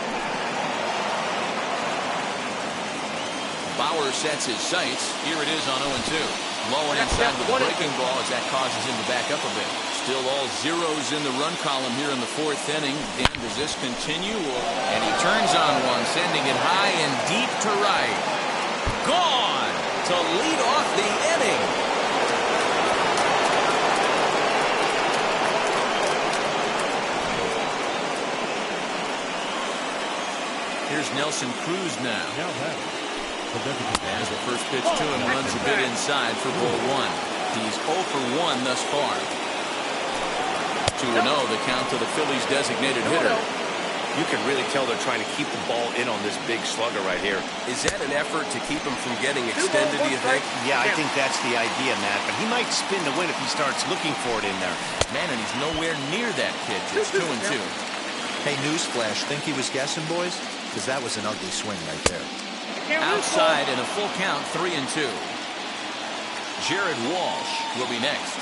Bauer sets his sights. Here it is on 0-2. Low and inside with the breaking ball as that causes him to back up a bit. Still all zeros in the run column here in the fourth inning. Dan, does this continue? And he turns on one, sending it high and deep to right. Gone to lead off the inning. Here's Nelson Cruz now. As the first pitch to him runs a bit inside for ball one. He's 0 for 1 thus far. 2-0 the count to the Phillies designated hitter. You can really tell they're trying to keep the ball in on this big slugger right here. Is that an effort to keep him from getting extended, do you think? Yeah, I think that's the idea, Matt. But he might spin to win if he starts looking for it in there. Man, and he's nowhere near that pitch. It's 2-2. Hey, newsflash, think he was guessing, boys? Because that was an ugly swing right there. Outside in a full count, 3-2. Jared Walsh will be next.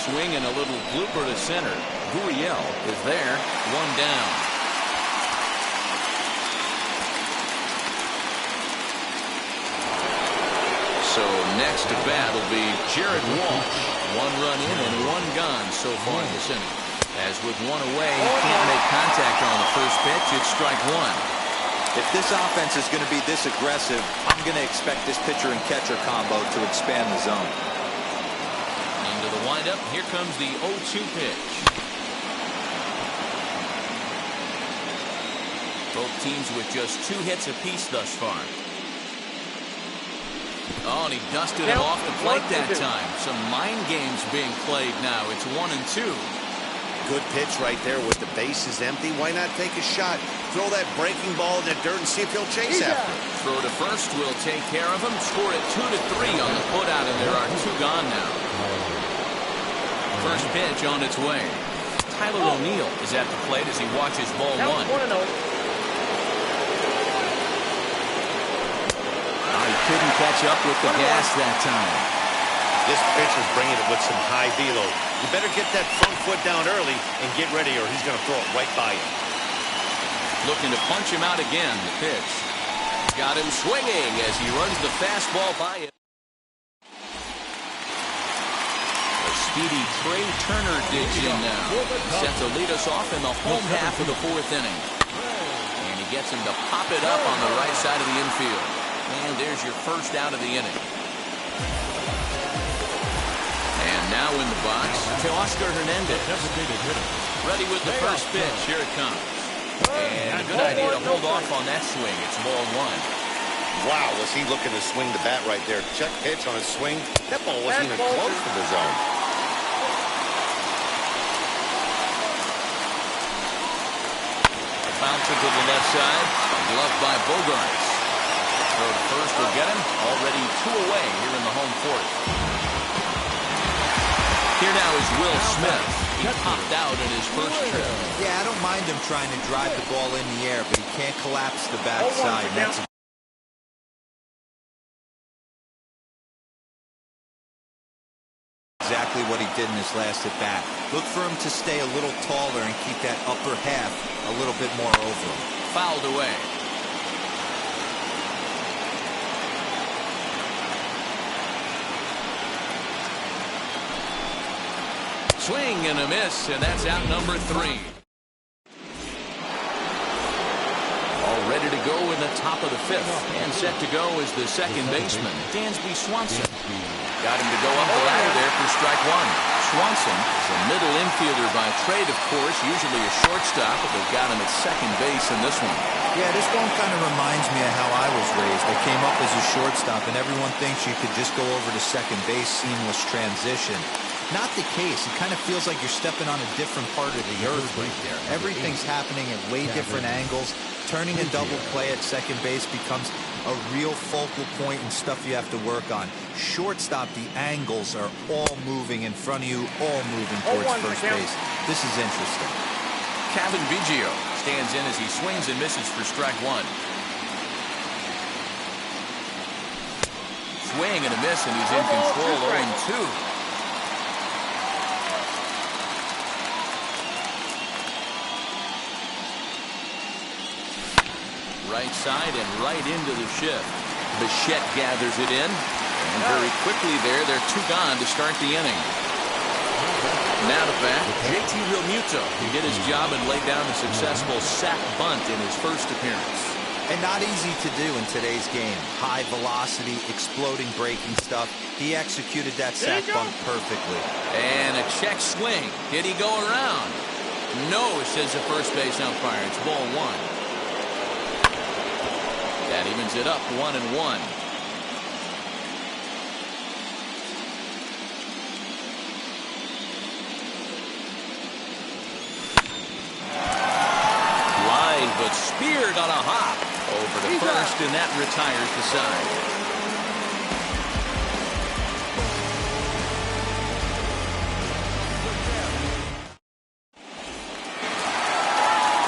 Swing and a little blooper to center. Gurriel is there, 1 down. So next to bat will be Jared Walsh. 1 run in and 1 gone so far in this inning. As with 1 away, he can't make contact on the first pitch. It's strike 1. If this offense is going to be this aggressive, I'm going to expect this pitcher and catcher combo to expand the zone. Into the windup, here comes the 0-2 pitch. Both teams with just 2 hits apiece thus far. Oh, and he dusted him off the plate that time. Some mind games being played now. It's 1-2. Good pitch right there with the bases empty. Why not take a shot? Throw that breaking ball in the dirt and see if he'll chase after it. Throw to first will take care of him. Score at 2-3 on the putout, and there are 2 gone now. First pitch on its way. Tyler O'Neill is at the plate as he watches ball 1. He couldn't catch up with the gas that time. This pitcher's bringing it with some high velo. You better get that front foot down early and get ready or he's going to throw it right by you. Looking to punch him out again. The pitch. Got him swinging as he runs the fastball by him. A speedy Trey Turner digs in now. Set to lead us off in the home half of the 4th inning. And he gets him to pop it up on the right side of the infield. And there's your first out of the inning. And now in the box, Teoscar Hernandez. Ready with the first pitch. Here it comes. And a good idea to hold off on that swing. It's ball 1. Wow, was he looking to swing the bat right there. Check pitch on his swing. That ball wasn't even close to the zone. Bouncer to the left side. Gloved by Bogarts. Throw to first will get him. Already 2 away here in the home 4th. Here now is Will Smith. He popped out in his first trip. Yeah, I don't mind him trying to drive the ball in the air, but he can't collapse the backside. That's exactly what he did in his last at bat. Look for him to stay a little taller and keep that upper half a little bit more over him. Fouled away. Swing and a miss, and that's out number 3. All ready to go in the top of the 5th. And set to go is the second baseman, Dansby Swanson. Got him to go up the ladder there for strike 1. Swanson is a middle infielder by trade, of course, usually a shortstop, but they've got him at second base in this one. Yeah, this one kind of reminds me of how I was raised. I came up as a shortstop, and everyone thinks you could just go over to second base, seamless transition. Not the case. It kind of feels like you're stepping on a different part of the earth right there. Everything's happening at way different angles. Turning a double play at second base becomes a real focal point and stuff you have to work on. Shortstop, the angles are all moving in front of you, all moving towards first base. This is interesting. Kevin Biggio stands in as he swings and misses for strike 1. Swing and a miss, and he's in control 0-2. Right side and right into the shift. Bichette gathers it in. And very quickly there, they're 2 gone to start the inning. Now to bat, JT Realmuto can get his job and lay down a successful sac bunt in his first appearance. And not easy to do in today's game. High velocity, exploding breaking stuff. He executed that sac bunt perfectly. And a check swing. Did he go around? No, says the first base umpire. It's ball one. That evens it up 1-1. But speared on a hop over to first, and that retires the side.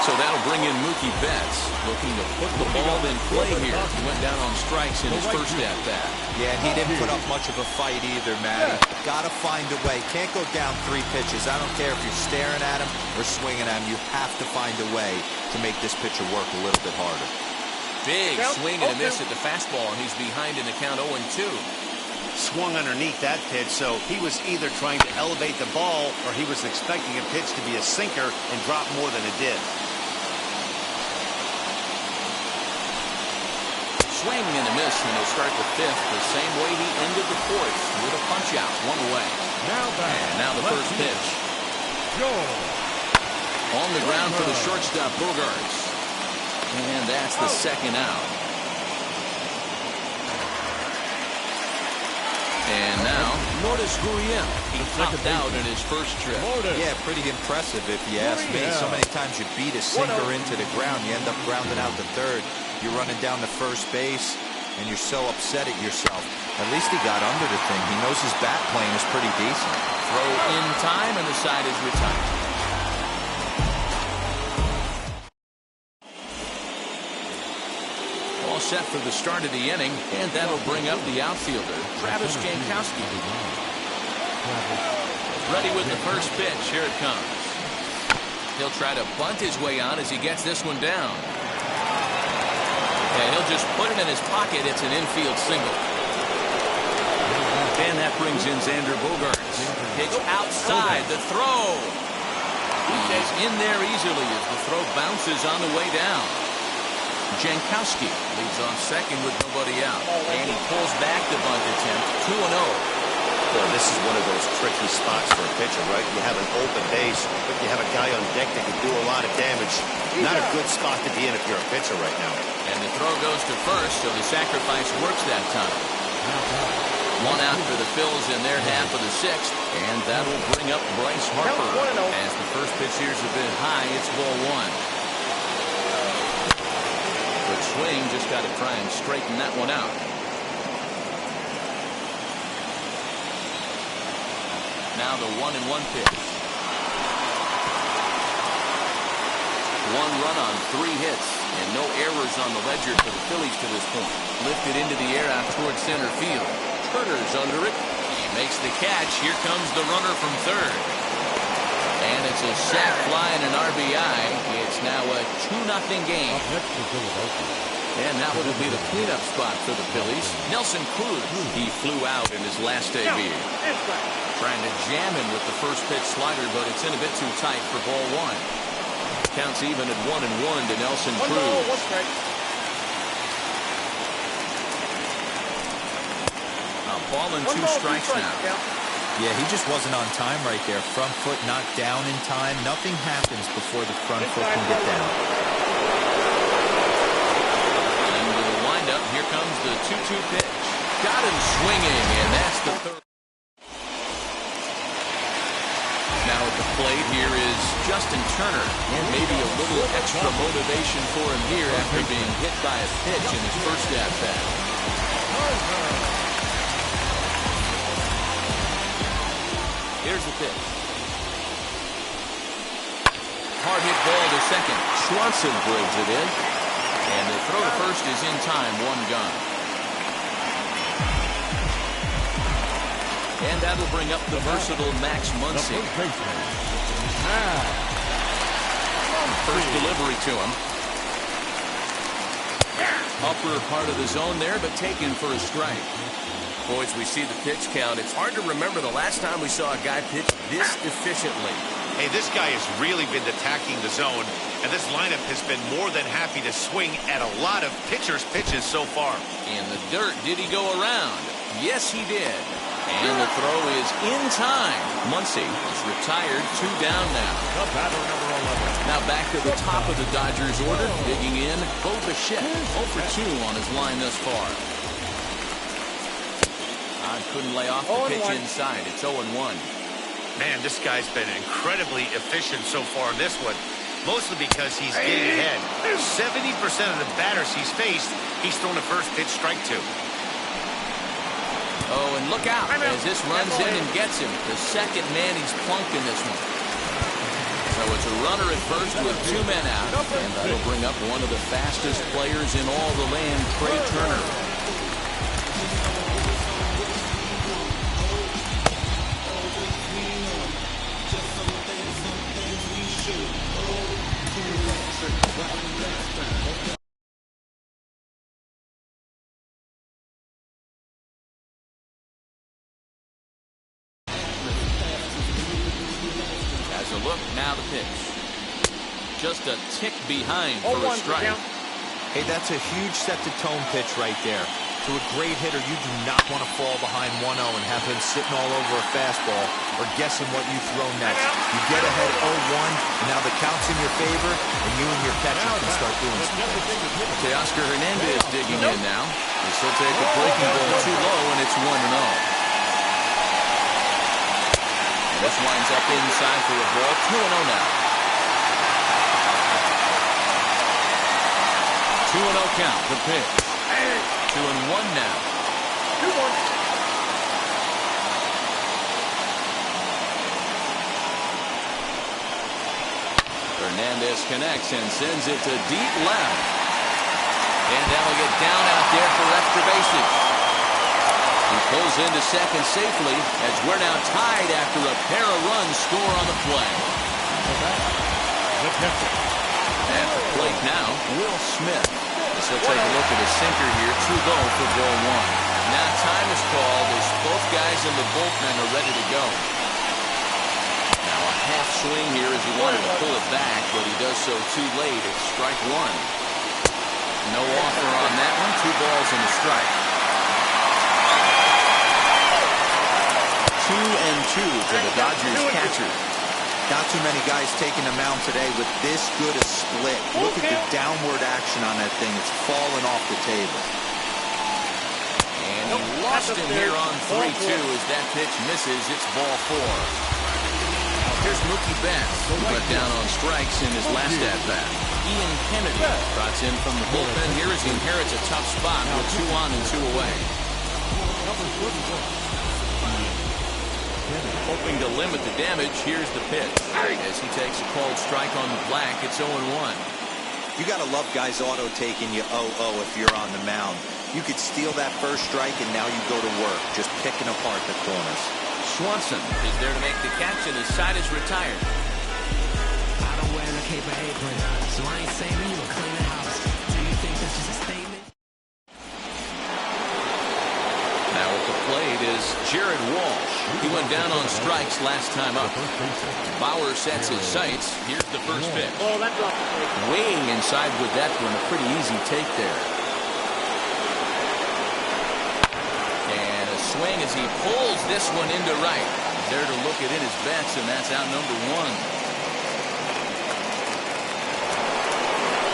So that'll bring in Mookie Betts, looking to put the ball in play here. He went down on strikes in his first at-bat. Yeah, and he didn't put up much of a fight either, Matty. Got to find a way. Can't go down 3 pitches. I don't care if you're staring at him or swinging at him. You have to find a way to make this pitcher work a little bit harder. Big swing and a miss at the fastball, and he's behind in the count 0-2. Swung underneath that pitch, so he was either trying to elevate the ball or he was expecting a pitch to be a sinker and drop more than it did. Swing and a miss, and he'll start the 5th the same way he ended the 4th with a punch out, 1 away. Now the first pitch. On the ground for the shortstop, Bogarts. And that's the second out. And now, Lourdes Gurriel. He topped out in his first trip. Yeah, pretty impressive if you ask me. So many times you beat a sinker into the ground, you end up grounding out the third. You're running down to first base, and you're so upset at yourself. At least he got under the thing. He knows his bat plane is pretty decent. Throw in time, and the side is retired. All set for the start of the inning, and that'll bring up the outfielder, Travis Jankowski. Ready with the first pitch. Here it comes. He'll try to bunt his way on as he gets this one down. And he'll just put it in his pocket. It's an infield single. And that brings in Xander Bogaerts. Pitch outside. The throw. He's in there easily as the throw bounces on the way down. Jankowski leads off second with nobody out. And he pulls back the bunt attempt. 2-0. Well, this is one of those tricky spots for a pitcher, right? You have an open base, but you have a guy on deck that can do a lot of damage. Not a good spot to be in if you're a pitcher right now. And the throw goes to first, so the sacrifice works that time. 1 out for the Phils in their half of the 6th, and that'll bring up Bryce Harper. As the first pitch here's a bit high, it's ball 1. Good swing, just got to try and straighten that one out. Now the 1-1 pitch. 1 run on 3 hits, and no errors on the ledger for the Phillies to this point. Lifted into the air out towards center field. Turner's under it. He makes the catch. Here comes the runner from third. And it's a sac fly and an RBI. It's now a 2-0 game. And that will be the cleanup spot for the Phillies. Nelson Cruz. He flew out in his last debut. Trying to jam him with the first pitch slider, but it's in a bit too tight for ball 1. Counts even at 1-1 to Nelson Cruz. A ball and 2 strikes now. Yeah, he just wasn't on time right there. Front foot not down in time. Nothing happens before the front foot can get down. And with a windup, here comes the 2-2 pitch. Got him swinging, and that's the third. Now at the plate here is Justin Turner, and maybe a little extra motivation for him here after being hit by a pitch in his first at-bat. Here's the pitch. Hard hit ball to second. Swanson brings it in, and the throw to first is in time. 1 gone. And that'll bring up the versatile Max Muncy. First delivery to him. Upper part of the zone there, but taken for a strike. Boys, we see the pitch count. It's hard to remember the last time we saw a guy pitch this efficiently. Hey, this guy has really been attacking the zone, and this lineup has been more than happy to swing at a lot of pitchers' pitches so far. In the dirt, did he go around? Yes, he did. And the throw is in time. Muncy is retired, 2 down now. The batter, number 11. Now back to the top of the Dodgers order. Digging in, Bo Bichette, 0 for 2 on his line thus far. Couldn't lay off the pitch inside. It's 0-1. Man, this guy's been incredibly efficient so far in this one, mostly because he's getting ahead. 70% of the batters he's faced, he's thrown a first pitch strike to. Oh, and look out as this runs in and gets him. The second man he's plunked in this one. So it's a runner at first with 2 men out. And that'll bring up one of the fastest players in all the land, Trey Turner. As a look, now the pitch. Just a tick behind for a strike. Hey, that's a huge set-the-tone pitch right there. To a great hitter, you do not want to fall behind 1-0 and have him sitting all over a fastball or guessing what you throw next. You get ahead 0-1, and now the count's in your favor, and you and your catcher can start doing something. Teoscar Hernandez digging in now. This will take a breaking ball too low, and it's 1-0. This winds up inside for a ball. 2-0 now. 2-0 count. The pitch. 2-1 now. 2-1. Hernandez connects and sends it to deep left. And that'll get down out there for extra bases. He pulls into second safely as we're now tied after a pair of runs score on the play. At the plate now, Will Smith. So take a look at a sinker here. 2 low for ball 1. Now time is called as both guys in the bullpen are ready to go. Now a half swing here as he wanted to pull it back, but he does so too late. It's strike 1. No offer on that one. 2 balls and a strike. 2-2 for the Dodgers catcher. Not too many guys taking the mound today with this good a split. Look at the downward action on that thing. It's falling off the table. And he lost him here on 3-2 as that pitch misses. It's ball 4. Here's Mookie Betts, who went down on strikes in his last at-bat. Ian Kennedy trots in from the bullpen here as he inherits a tough spot with 2 on and 2 away. Hoping to limit the damage, here's the pitch. As he takes a called strike on the black, it's 0-1. You got to love guys auto-taking you 0-0 if you're on the mound. You could steal that first strike, and now you go to work, just picking apart the corners. Swanson is there to make the catch, and his side is retired. I don't wear the cape or apron, so I ain't saving you a clean house. Do you think that's just a statement? Now at the plate is Jared Walsh. He went down on strikes last time up. Bauer sets his sights. Here's the first pitch. Oh, that's off. Weighing inside with that one. A pretty easy take there. And a swing as he pulls this one into right. He's there to look it in his bets, and that's out number 1.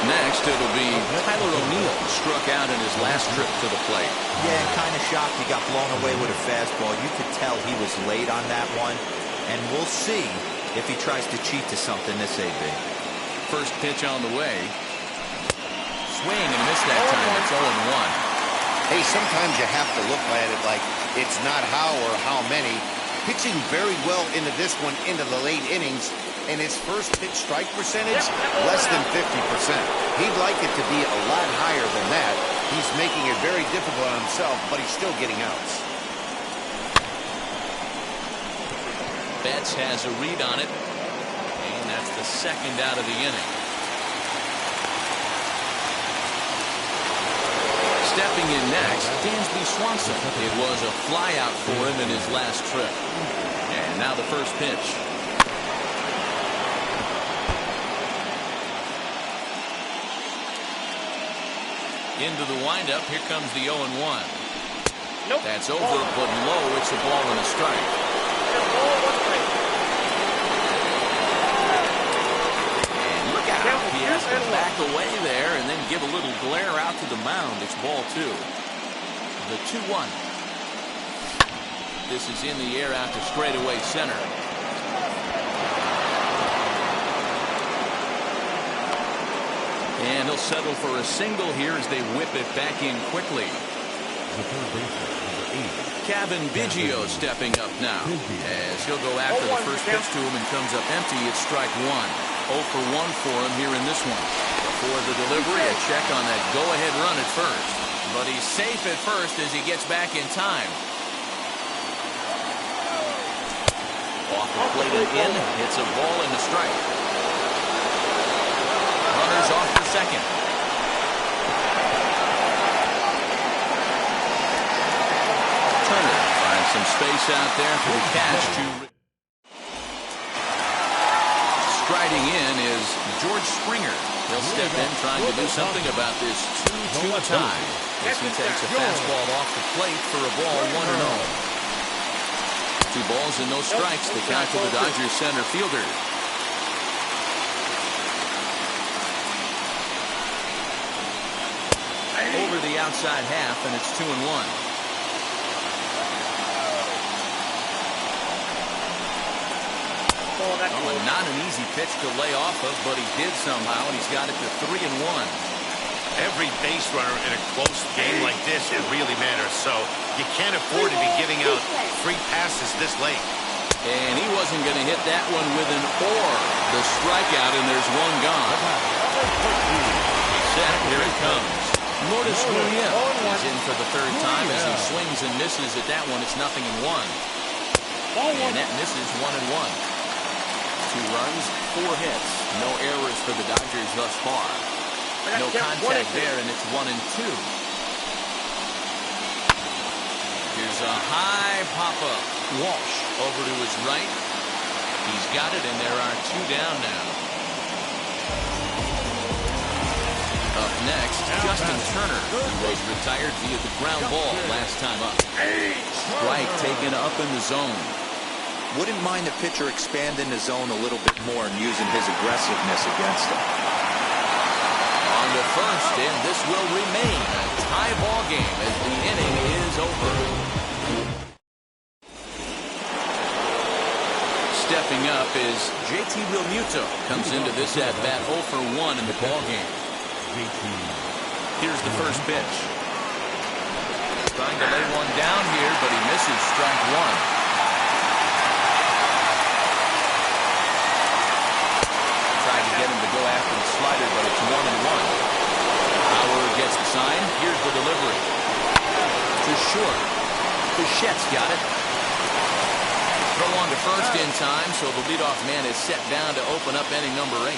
Next, it'll be Tyler O'Neill, struck out in his last trip to the plate. Yeah, kind of shocked he got blown away with a fastball. You could tell he was late on that one, and we'll see if he tries to cheat to something this AB. First pitch on the way. Swing and miss that time. It's 0-1. Hey, sometimes you have to look at it like it's not how or how many. Pitching very well into this one, into the late innings, and his first pitch strike percentage, less than 50%. He'd like it to be a lot higher than that. He's making it very difficult on himself, but he's still getting outs. Betts has a read on it, and that's the second out of the inning. Checking in next, Dansby Swanson. It was a flyout for him in his last trip. And now the first pitch. Into the windup. Here comes the 0-1. Nope. That's over, but low. It's a ball and a strike. And look out. He has to back away there and then give a little glare out to the mound. It's ball 2. The 2-1. This is in the air out to straightaway center. And he'll settle for a single here as they whip it back in quickly. The third baseman, number 8. Kevin Biggio stepping up now as he'll go after the first pitch to him and comes up empty. It's strike 1. 0 for 1 for him here in this one. Before the delivery, a check on that go-ahead run at first. But he's safe at first as he gets back in time. Off the plate and in. It's a ball and a strike. Runners off for second. Turner finds some space out there for the catch to. Striding in is George Springer. He'll step in trying to do something about this 2-2 tie as he takes a fastball off the plate for a ball 1-0. 2 balls and no strikes. The count to the Dodgers center fielder. Over the outside half, and it's 2-1. Oh, and not an easy pitch to lay off of, but he did somehow, and he's got it to 3-1. Every base runner in a close game like this, it really matters. So you can't afford to be giving out free passes this late. And he wasn't going to hit that one with an or. The strikeout, and there's one gone. Set, here it comes. Lourdes Gurriel is in for the third time as he swings and misses at that one. It's 0-1. And that misses 1-1. 2 runs, 4 hits. No errors for the Dodgers thus far. No contact there, and it's 1-2. Here's a high pop-up. Walsh over to his right. He's got it, and there are 2 down now. Up next, Justin Turner, who was retired via the ground ball last time up. Strike taken up in the zone. Wouldn't mind the pitcher expanding the zone a little bit more and using his aggressiveness against him. On the first, and this will remain a tie ball game as the inning is over. Stepping up is JT Realmuto. Comes into this at bat 0 for 1 in the ball game. Here's the first pitch. Trying to lay one down here, but he misses strike 1. Get him to go after the slider, but it's 1-1. Howard gets the sign. Here's the delivery. To short. Bichette's got it. Throw on to first in time, so the leadoff man is set down to open up inning number 8.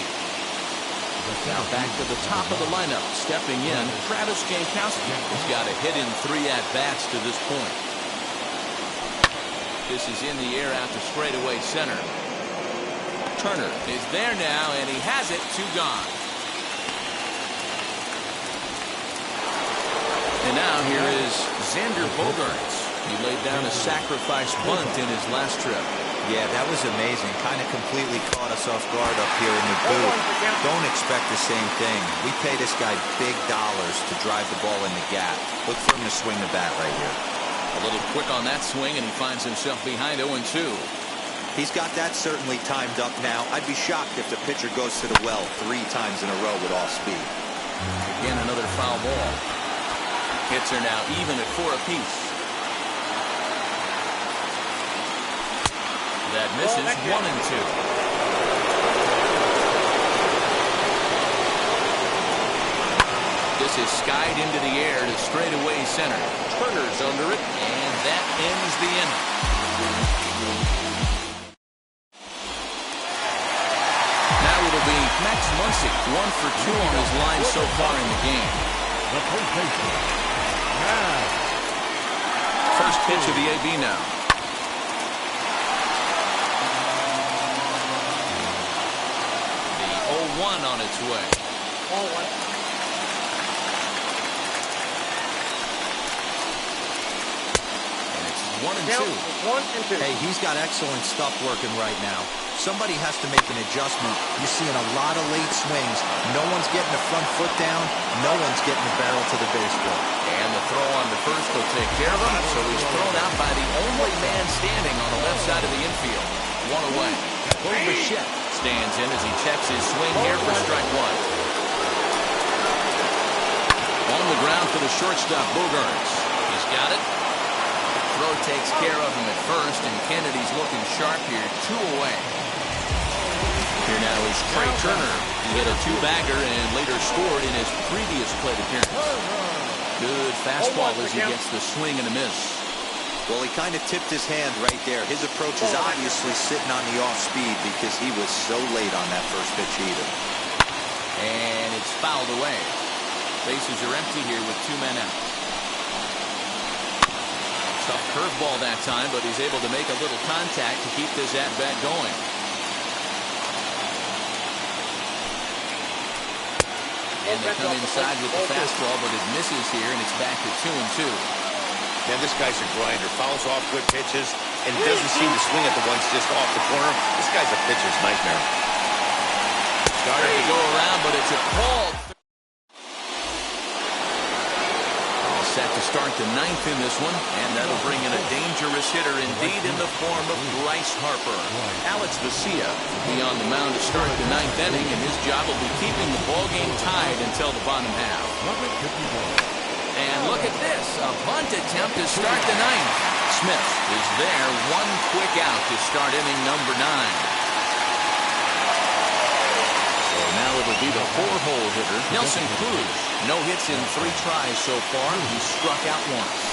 Now back to the top of the lineup. Stepping in, Travis Jankowski has got a hit in 3 at-bats to this point. This is in the air out to straightaway center. Turner is there now, and he has it. 2 gone. And now here is Xander Bogaerts. He laid down a sacrifice bunt in his last trip. Yeah, that was amazing. Kind of completely caught us off guard up here in the booth. Don't expect the same thing. We pay this guy big dollars to drive the ball in the gap. Look for him to swing the bat right here. A little quick on that swing, and he finds himself behind 0-2. He's got that certainly timed up now. I'd be shocked if the pitcher goes to the well 3 times in a row with off speed. Again, another foul ball. Hits are now even at 4 apiece. That misses 1-2. This is skied into the air to straightaway center. Turner's under it, and that ends the inning. Max Muncy, 1 for 2 on his line so far in the game. The first baseman, First pitch of the AB now. The 0-1 on its way. 0-1. And it's 1-2. Hey, he's got excellent stuff working right now. Somebody has to make an adjustment. You're seeing a lot of late swings. No one's getting the front foot down. No one's getting the barrel to the baseball. And the throw on to first will take care of him. So he's thrown out by the only man standing on the left side of the infield. One away. Bichette stands in as he checks his swing here for strike one. On the ground for the shortstop, Bogaerts. He's got it. Throw takes care of him at first, and Kennedy's looking sharp here. 2 away. Here now is Trey Turner. He hit a 2-bagger and later scored in his previous plate appearance. Good fastball as he gets the swing and a miss. Well, he kind of tipped his hand right there. His approach is obviously sitting on the off speed because he was so late on that first pitch either. And it's fouled away. Bases are empty here with 2 men out. Tough curveball that time, but he's able to make a little contact to keep this at-bat going. And they come inside with the fastball, but it misses here, and it's back to 2-2. Man, this guy's a grinder. Fouls off good pitches and doesn't seem to swing at the ones just off the corner. This guy's a pitcher's nightmare. Starting to go around, but it's a call. Set to start the 9th in this one, and that'll bring in a dangerous hitter indeed in the form of Bryce Harper. Alex Vesia will be on the mound to start the 9th inning, and his job will be keeping the ballgame tied until the bottom half. And look at this, a bunt attempt to start the 9th. Smith is there, one quick out to start inning number 9. So now it'll be the 4-hole hitter, Nelson Cruz. No hits in 3 tries so far. He struck out once.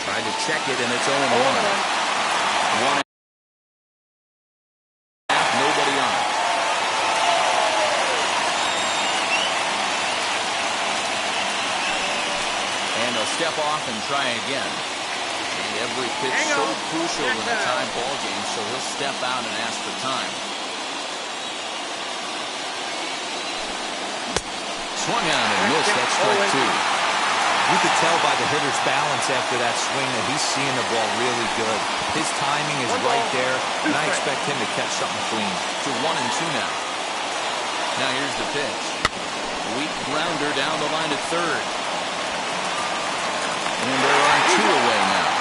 Tried to check it, and it's 0-1. 1 nobody on. And he'll step off and try again. And every pitch so crucial in a tie ball game, so he'll step out and ask for time. Swung on and missed. That's strike 2. You could tell by the hitter's balance after that swing that he's seeing the ball really good. His timing is right there, and I expect him to catch something clean. To 1-2 now. Now here's the pitch. Weak grounder down the line at third. And there are 2 away now.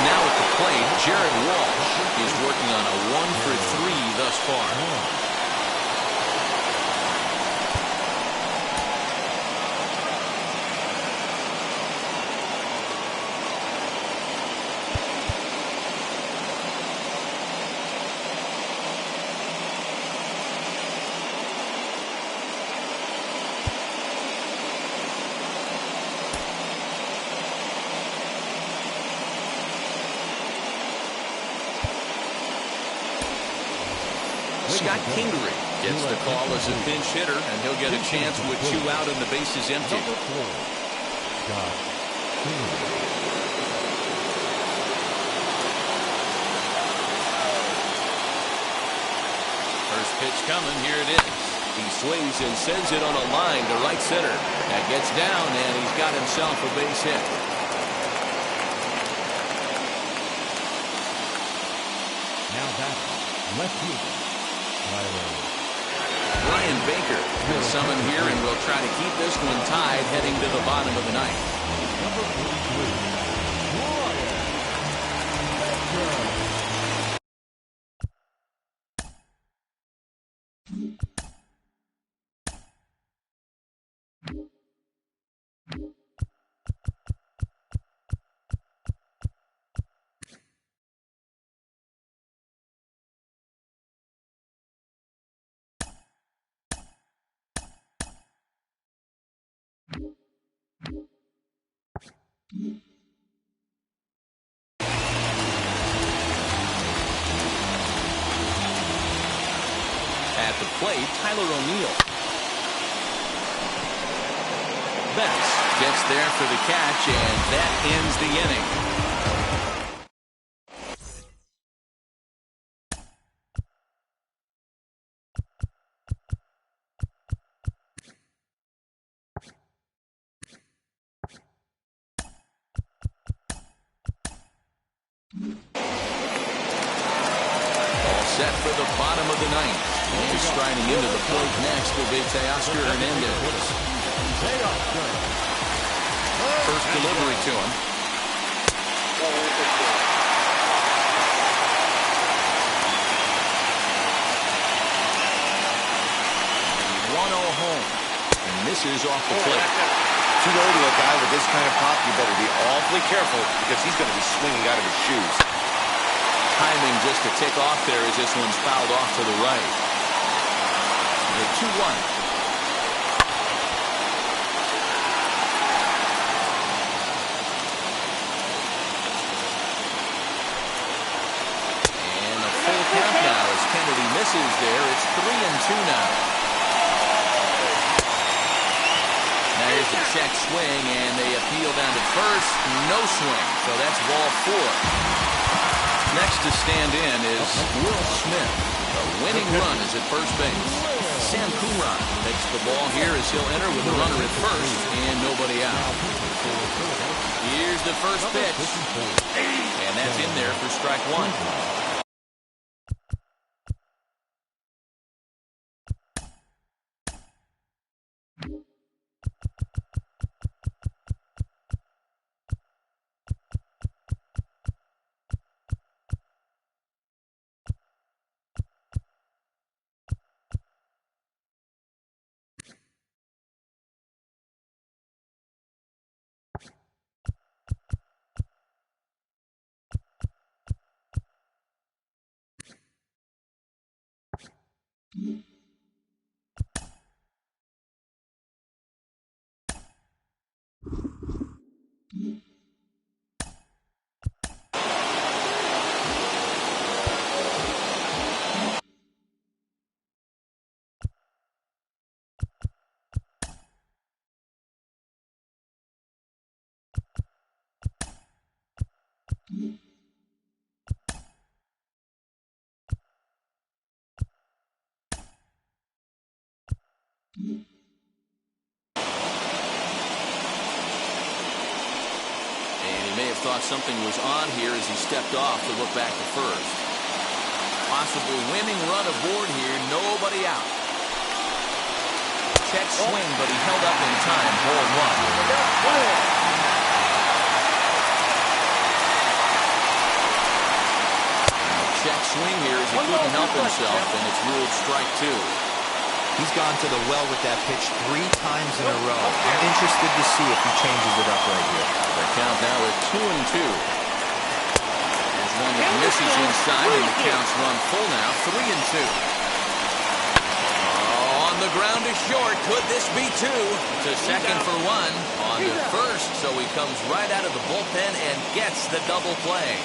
Now at the plate, Jared Walsh is working on a 1-for-3 thus far. Scott Kingery gets the call as a pinch hitter, and he'll get a chance with 2 out and the bases empty. First pitch coming, here it is. He swings and sends it on a line to right center. That gets down, and he's got himself a base hit. Now back, left fielder. Brian Baker is summoned here, and will try to keep this one tied heading to the bottom of the 9th. Number 43, At the plate, Tyler O'Neill. Betts gets there for the catch, and that ends the inning. Set for the bottom of the ninth. And striding into the plate next will be Teoscar Hernandez. First delivery to him. 1-0 home. And misses off the plate. Too low to a guy with this kind of pop, you better be awfully careful because he's going to be swinging out of his shoes. Timing just to tick off there as this one's fouled off to the right. The 2-1. And a full count now as Kennedy misses there. It's 3-2 now. Now here's the check swing, and they appeal down to first. No swing, so that's ball 4. Next to stand in is Will Smith. A winning run is at first base. Sam Coonrod takes the ball here as he'll enter with a runner at first and nobody out. Here's the first pitch. And that's in there for strike 1. Thought something was on here as he stepped off to look back to first. Possible winning run aboard here, nobody out. Check swing, but he held up in time. Ball 1. Check swing here as he couldn't help himself, and it's ruled strike 2. He's gone to the well with that pitch 3 times in a row. I'm interested to see if he changes it up right here. The count now at 2-2. There's one that misses inside, and the count's run full now, 3-2. Oh, on the ground to short. Could this be 2? To second for 1. On to first, so he comes right out of the bullpen and gets the double play.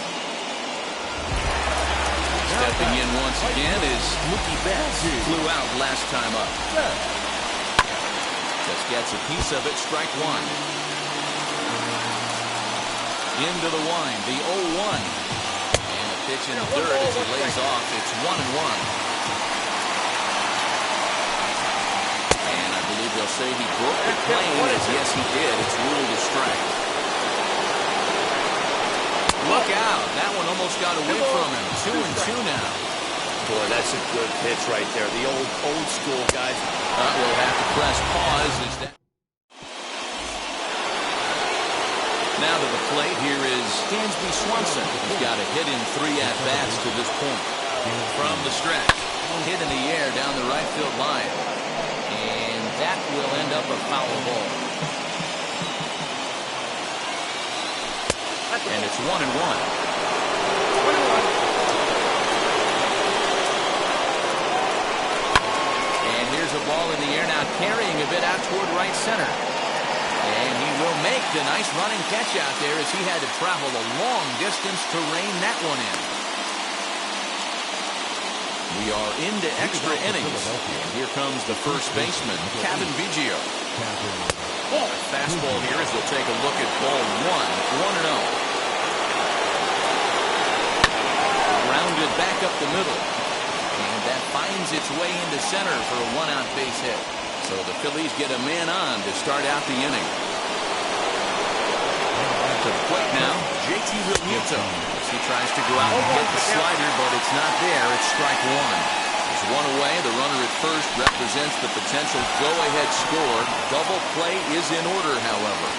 Stepping in once again is Mookie Betts. Flew out last time up. Just gets a piece of it, strike 1. Into the wind, the 0-1. And a pitch in third as he lays off. It's 1-1. And I believe they'll say he broke the plane, as yes he did. It's ruled a strike. Look out. That one almost got away from him. 2-2 now. Boy, that's a good pitch right there. The old school guys. We'll have to press pause. As that now to the plate, here is Dansby Swanson. He's got a hit in 3 at-bats to this point. From the stretch. Hit in the air down the right field line. And that will end up a foul ball. And it's 1-1. And here's a ball in the air now, carrying a bit out toward right center. And he will make the nice running catch out there as he had to travel a long distance to rein that one in. We are into extra innings. And here comes the first baseman, Kevin Biggio. Fastball here as we'll take a look at ball 1. 1-0. Grounded back up the middle. And that finds its way into center for a one-out base hit. So the Phillies get a man on to start out the inning. To the plate now, JT Realmuto. As he tries to go out and get the slider, but it's not there. It's strike one. There's one away. The runner at first represents the potential go-ahead score. Double play is in order, however.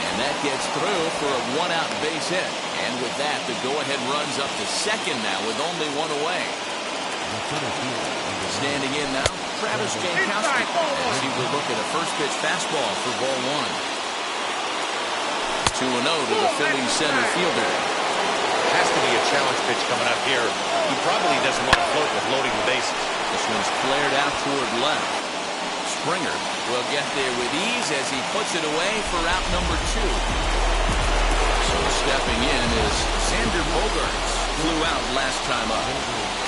And that gets through for a one-out base hit. And with that, the go-ahead runs up to second now with only one away. Standing in now, Travis Jankowski, as he will look at a first-pitch fastball for ball 1. 2-0 to the Phillies center fielder. Has to be a challenge pitch coming up here. He probably doesn't want to float with loading the bases. This one's flared out toward left. Springer will get there with ease as he puts it away for out number 2. So stepping in is Xander Bogaerts. Flew out last time up.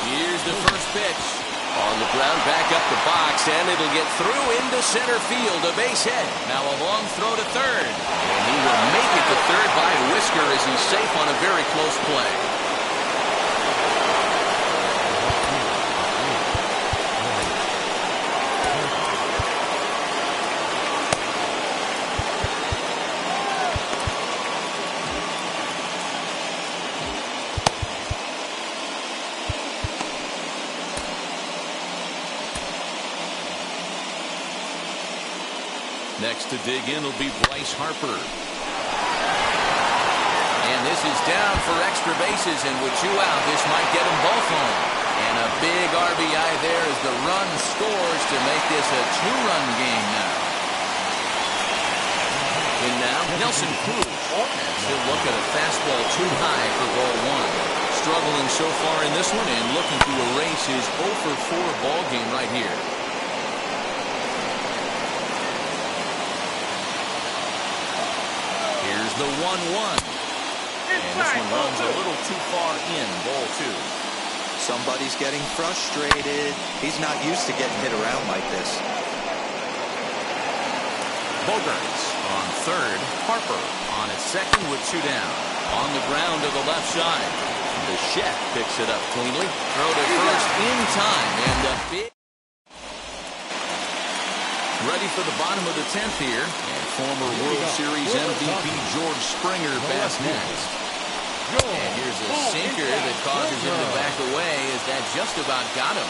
Here's the first pitch. On the ground, back up the box, and it'll get through into center field. A base hit. Now a long throw to third. And he will make it to third by a whisker as he's safe on a very close play. Next to dig in will be Bryce Harper. And this is down for extra bases, and with 2 out, this might get them both home. And a big RBI there as the run scores to make this a 2-run game now. In now, Nelson Cruz. As he'll look at a fastball too high for ball 1. Struggling so far in this one and looking to erase his 0-for-4 ball game right here. The 1-1. And this one runs a little too far in, ball 2. Somebody's getting frustrated. He's not used to getting hit around like this. Bogaerts on third. Harper on at second with 2 down. On the ground to the left side. Bichette picks it up cleanly. Throw to first in time. And a big... Ready for the bottom of the 10th here. And former World Series MVP George Springer bats next. And here's a sinker that causes him to back away as that just about got him.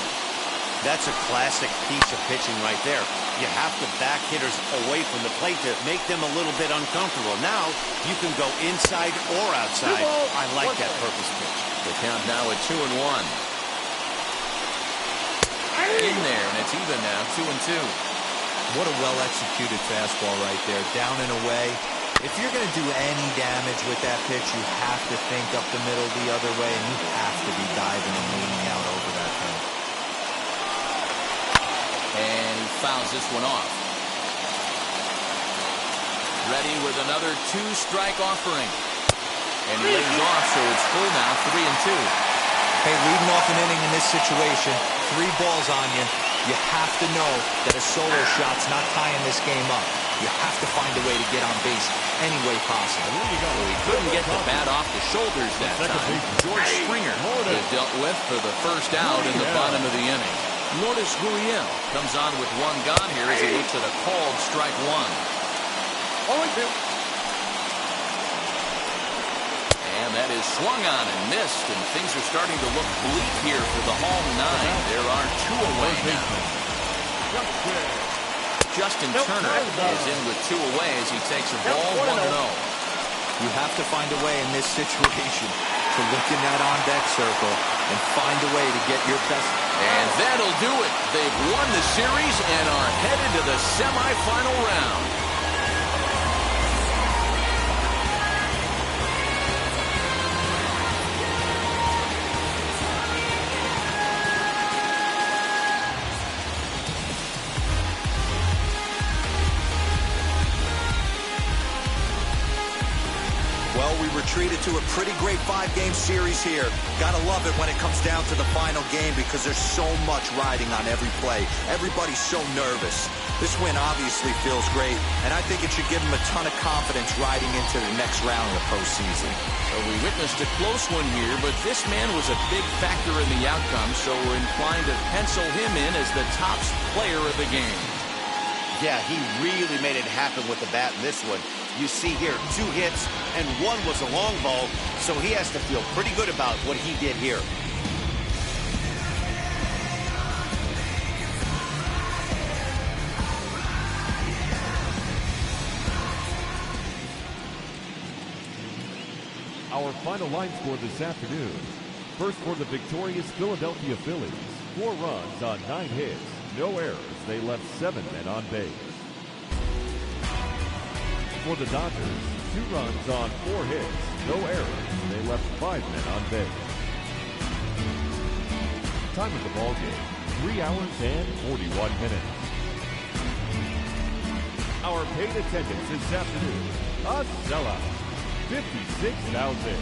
That's a classic piece of pitching right there. You have to back hitters away from the plate to make them a little bit uncomfortable. Now you can go inside or outside. I like that purpose pitch. The count now at 2-1. In there, and it's even now, 2-2. What a well-executed fastball right there, down and away. If you're going to do any damage with that pitch, you have to think up the middle the other way, and you have to be diving and leaning out over that thing. And he fouls this one off. Ready with another 2-strike offering. And he lays off, so it's full now, 3-2. Hey, leading off an inning in this situation, 3 balls on you. You have to know that a solo shot's not tying this game up. You have to find a way to get on base any way possible. So he couldn't get the bat off the shoulders that time. George Springer is dealt with for the first out in the bottom of the inning. Lourdes Gurriel comes on with 1 gone here as he looks at a called strike 1. And that is swung on and missed, and things are starting to look bleak here for the home 9. There are 2 away now. Justin Turner is in with 2 away as he takes a ball 1-0. You have to find a way in this situation to look in that on-deck circle and find a way to get your best. And that'll do it. They've won the series and are headed to the semifinal round. retreated to a pretty great 5-game series here. Gotta love it when it comes down to the final game because there's so much riding on every play. Everybody's so nervous. This win obviously feels great, and I think it should give them a ton of confidence riding into the next round of the postseason. So we witnessed a close one here, but this man was a big factor in the outcome, so we're inclined to pencil him in as the top player of the game. Yeah, he really made it happen with the bat in this one. You see here, 2 hits, and 1 was a long ball, so he has to feel pretty good about what he did here. Our final line score this afternoon. First for the victorious Philadelphia Phillies. 4 runs on 9 hits. No errors. They left 7 men on base. For the Dodgers, 2 runs on 4 hits. No errors. They left 5 men on base. Time of the ball game, 3 hours and 41 minutes. Our paid attendance this afternoon, a sellout. 56,000.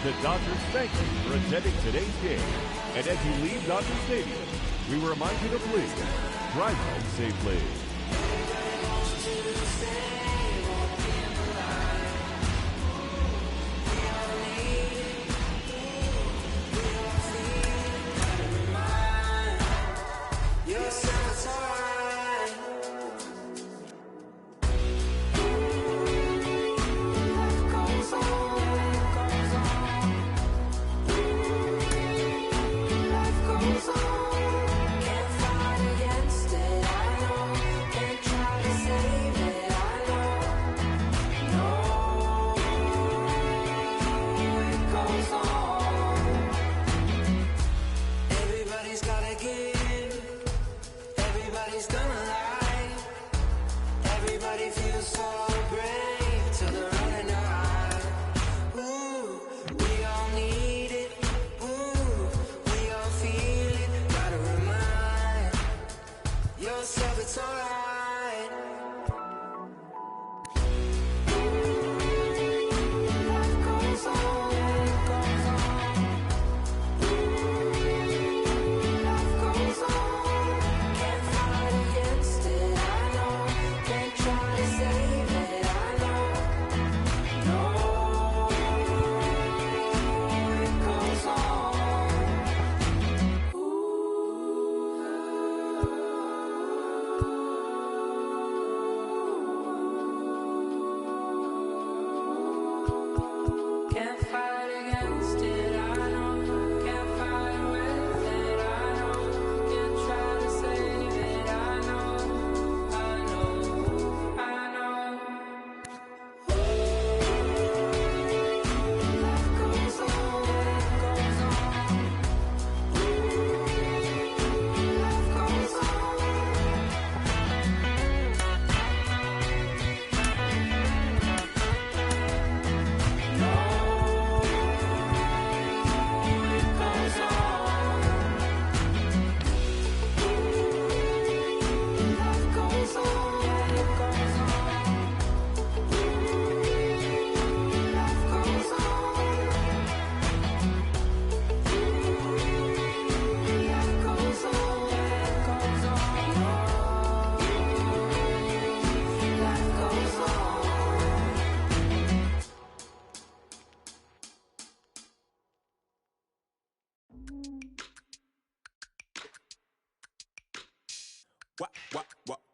The Dodgers thank you for attending today's game. And as you leave Dodger Stadium, we remind you to please drive home safely.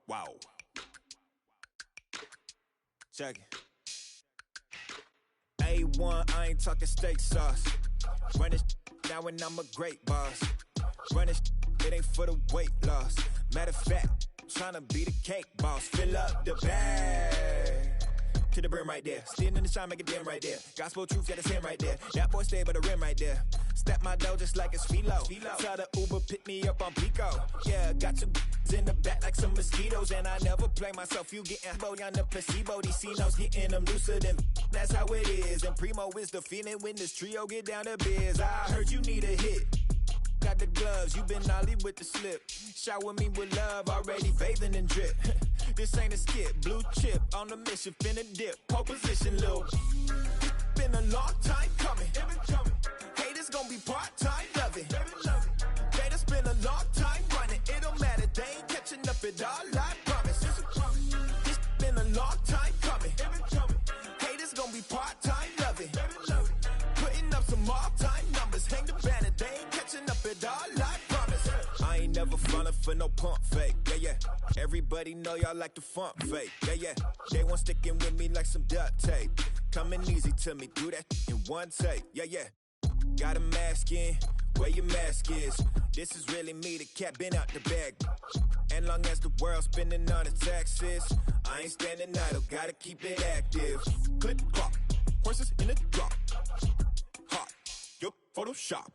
Wow. Check it. A1, I ain't talking steak sauce. Run this now and I'm a great boss. Run this, it ain't for the weight loss. Matter of fact, tryna be the cake boss. Fill up the bag to the brim right there. Standing in the shine, make it dim right there. Gospel truth, got his hand right there. That boy stay by the rim right there. Step my dough just like it's philo. Tell the Uber, pick me up on Pico. Yeah, got two in the back like some mosquitoes. And I never play myself, you getting body on the placebo. These C-notes getting them looser than that's how it is. And Primo is the feeling when this trio get down to biz. I heard you need a hit. Got the gloves, you been ollie with the slip. Shower me with love, already bathing in drip. This ain't a skip, blue chip on the mission, finna dip. Pole position, little been a long time coming. Haters gonna be part-time loving. Haters been a long time running. It don't matter, they ain't catching up at all, I promise. This been a long time coming. Haters gonna be part-time loving. Putting up some all-time numbers. Hang the banner, they ain't catching up at all, I promise. I ain't never falling for no pump fake, yeah. Everybody know y'all like the funk fake, yeah. They want sticking with me like some duct tape. Coming easy to me, do that in one take, yeah. Got a mask in, where your mask is. This is really me, the cat been out the bag. And long as the world's spending on the taxes, I ain't standing idle, gotta keep it active. Click clock, horses in the drop. Hot, yup, Photoshop.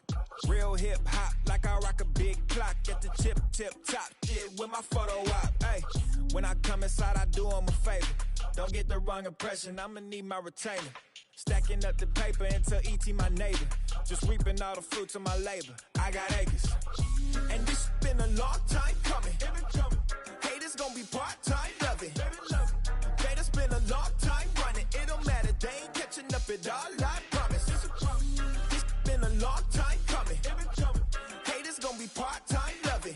Real hip hop, like I rock a big clock at the tip top. Shit with my photo op. Hey, when I come inside, I do them a favor. Don't get the wrong impression, I'ma need my retainer. Stacking up the paper until E.T. my neighbor. Just reaping all the fruits of my labor. I got acres. And this been a long time coming. Haters gonna be part-time loving. Haters been a long time running. It don't matter, they ain't catching up at all, I promise. This been a long time coming. Haters gonna be part-time loving.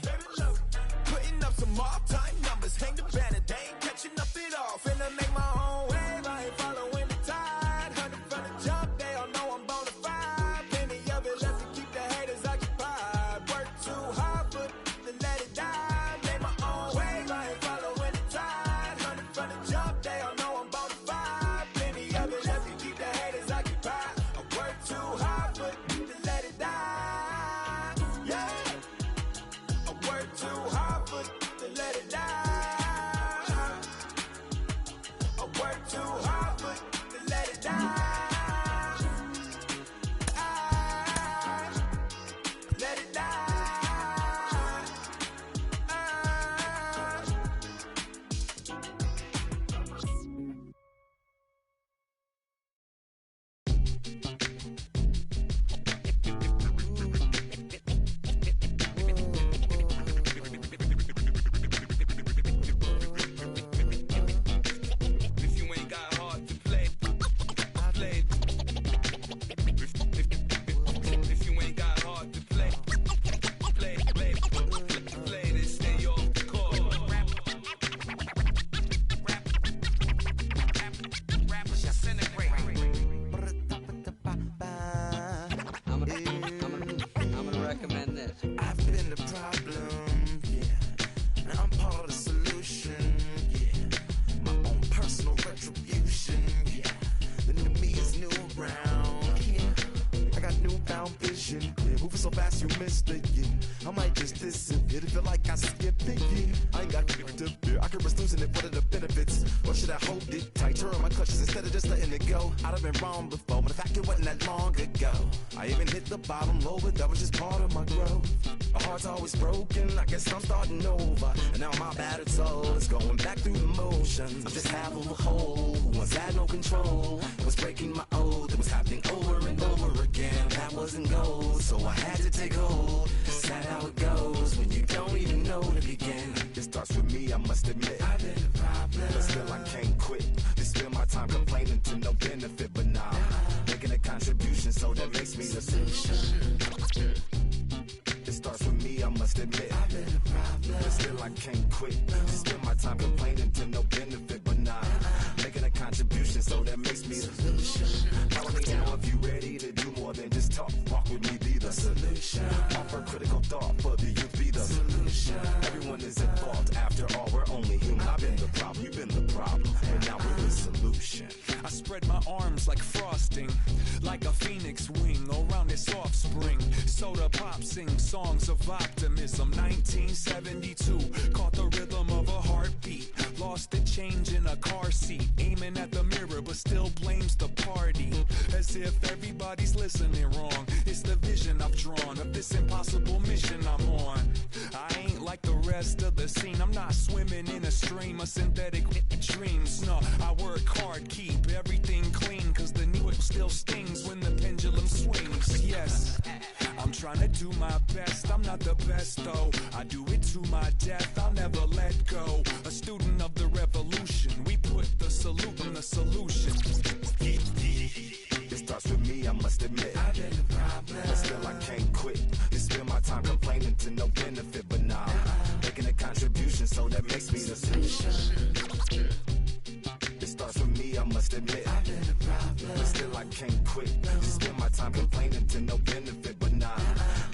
Putting up some all-time numbers. Hang the banner, they ain't catching up at all. Finna make my own wave, I ain't following the tide. 100 from the jump, they all know I'm bona fide. Plenty of it left to keep the haters occupied. Work too hard, but to let it die. Make my own wave, I ain't following the tide. 100 from the jump, they all know I'm bona fide. Plenty of it left to keep the haters occupied. I work too hard, but to let it die. Yeah, I work too hard, but to let it die. I work too hard, but to let it die. Let it die. If you ain't got hard to play, play. If you ain't got hard to play, play this, stay off the court. Rappers disintegrate. I'm gonna recommend this. I've been the problem, yeah. And I'm part of the solution, yeah. My own personal retribution, yeah. The new me is new around, yeah. I got newfound vision, yeah. Moving so fast you missed it, yeah. I might just disappear to feel like I skipped it, yeah. I ain't got to fear. I could risk losing it. What are the benefits? Or should I hold it tight? Turn my clutches instead of just letting it go. I'd have been wrong before, but the fact it wasn't that long ago. I even hit the bottom low, but that was just part of my growth. My heart's always broken, I guess I'm starting over. And now my battered soul is going back through the motions. I'm just half of a whole who once had no control. It was breaking my oath, it was happening over and over again. That wasn't gold, so I had to take hold. Sad how it goes when you don't even know to begin. It starts with me, I must admit. I've been a problem, but still I can't quit. They spend my time complaining to no benefit, but nah, making a contribution, so that makes me the solution. It starts with me, I must admit. I've been a problem, but still I can't quit. Spend my time complaining to no benefit, but nah, making a contribution, so that makes me the solution. Follow me now if you ready to do more than just talk. Walk with me, be the solution. Offer critical thought for the youth, be the solution. Everyone is at fault, after all, we're only human. I've been the problem, you've been the problem, and now we're the solution. I spread my arms like frosting, like a phoenix wing around its offspring. Soda pop sings songs of optimism. 1972, caught the rhythm of a heartbeat. Lost the change in a car seat, aiming at the mirror but still blames the party. As if everybody's listening wrong. It's the vision I've drawn of this impossible mission I'm on. I ain't like the rest of the scene. I'm not swimming in a stream of synthetic dreams. No, I work hard, keep everything clean, cause the needle still stings when the pendulum swings. Yes, I'm trying to do my best. I'm not the best though, I do it to my death. I'll never let go. A student of the revolution, we put the salute in the solution. It that makes me the solution. It starts with me, I must admit. I've been a problem, but still I can't quit. Just spend my time complaining to no benefit, but nah,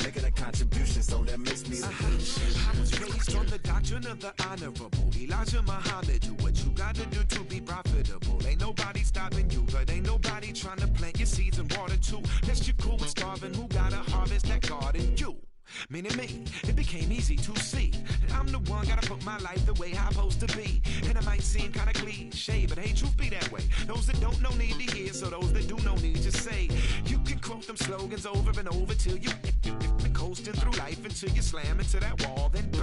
making a contribution, so that makes me the solution. I was raised on the doctrine of the honorable Elijah Muhammad. Do what you gotta do to be profitable. Ain't nobody stopping you, but ain't nobody trying to plant your seeds and water too. Unless you're cool with starving, who gotta harvest that garden? You. Meaning me, it became easy to see that I'm the one gotta put my life the way I'm supposed to be. And it might seem kinda cliche, but hey, truth be that way. Those that don't know need to hear, so those that do know need to say. You can quote them slogans over and over till you coasting through life until you slam into that wall, then bang,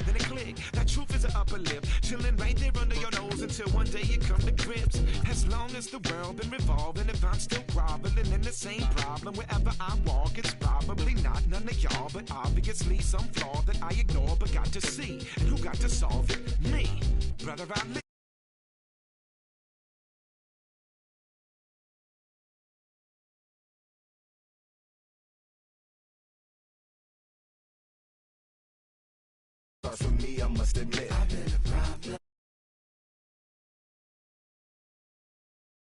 then it click. That truth is an upper lip, chilling right there under your nose until one day you come to grips. As long as the world been revolving, if I'm still groveling in the same problem wherever I walk, it's probably not none of y'all, but obviously some flaw that I ignore but got to see. And who got to solve it? Me. Brother, I live. Starts with me, I must admit.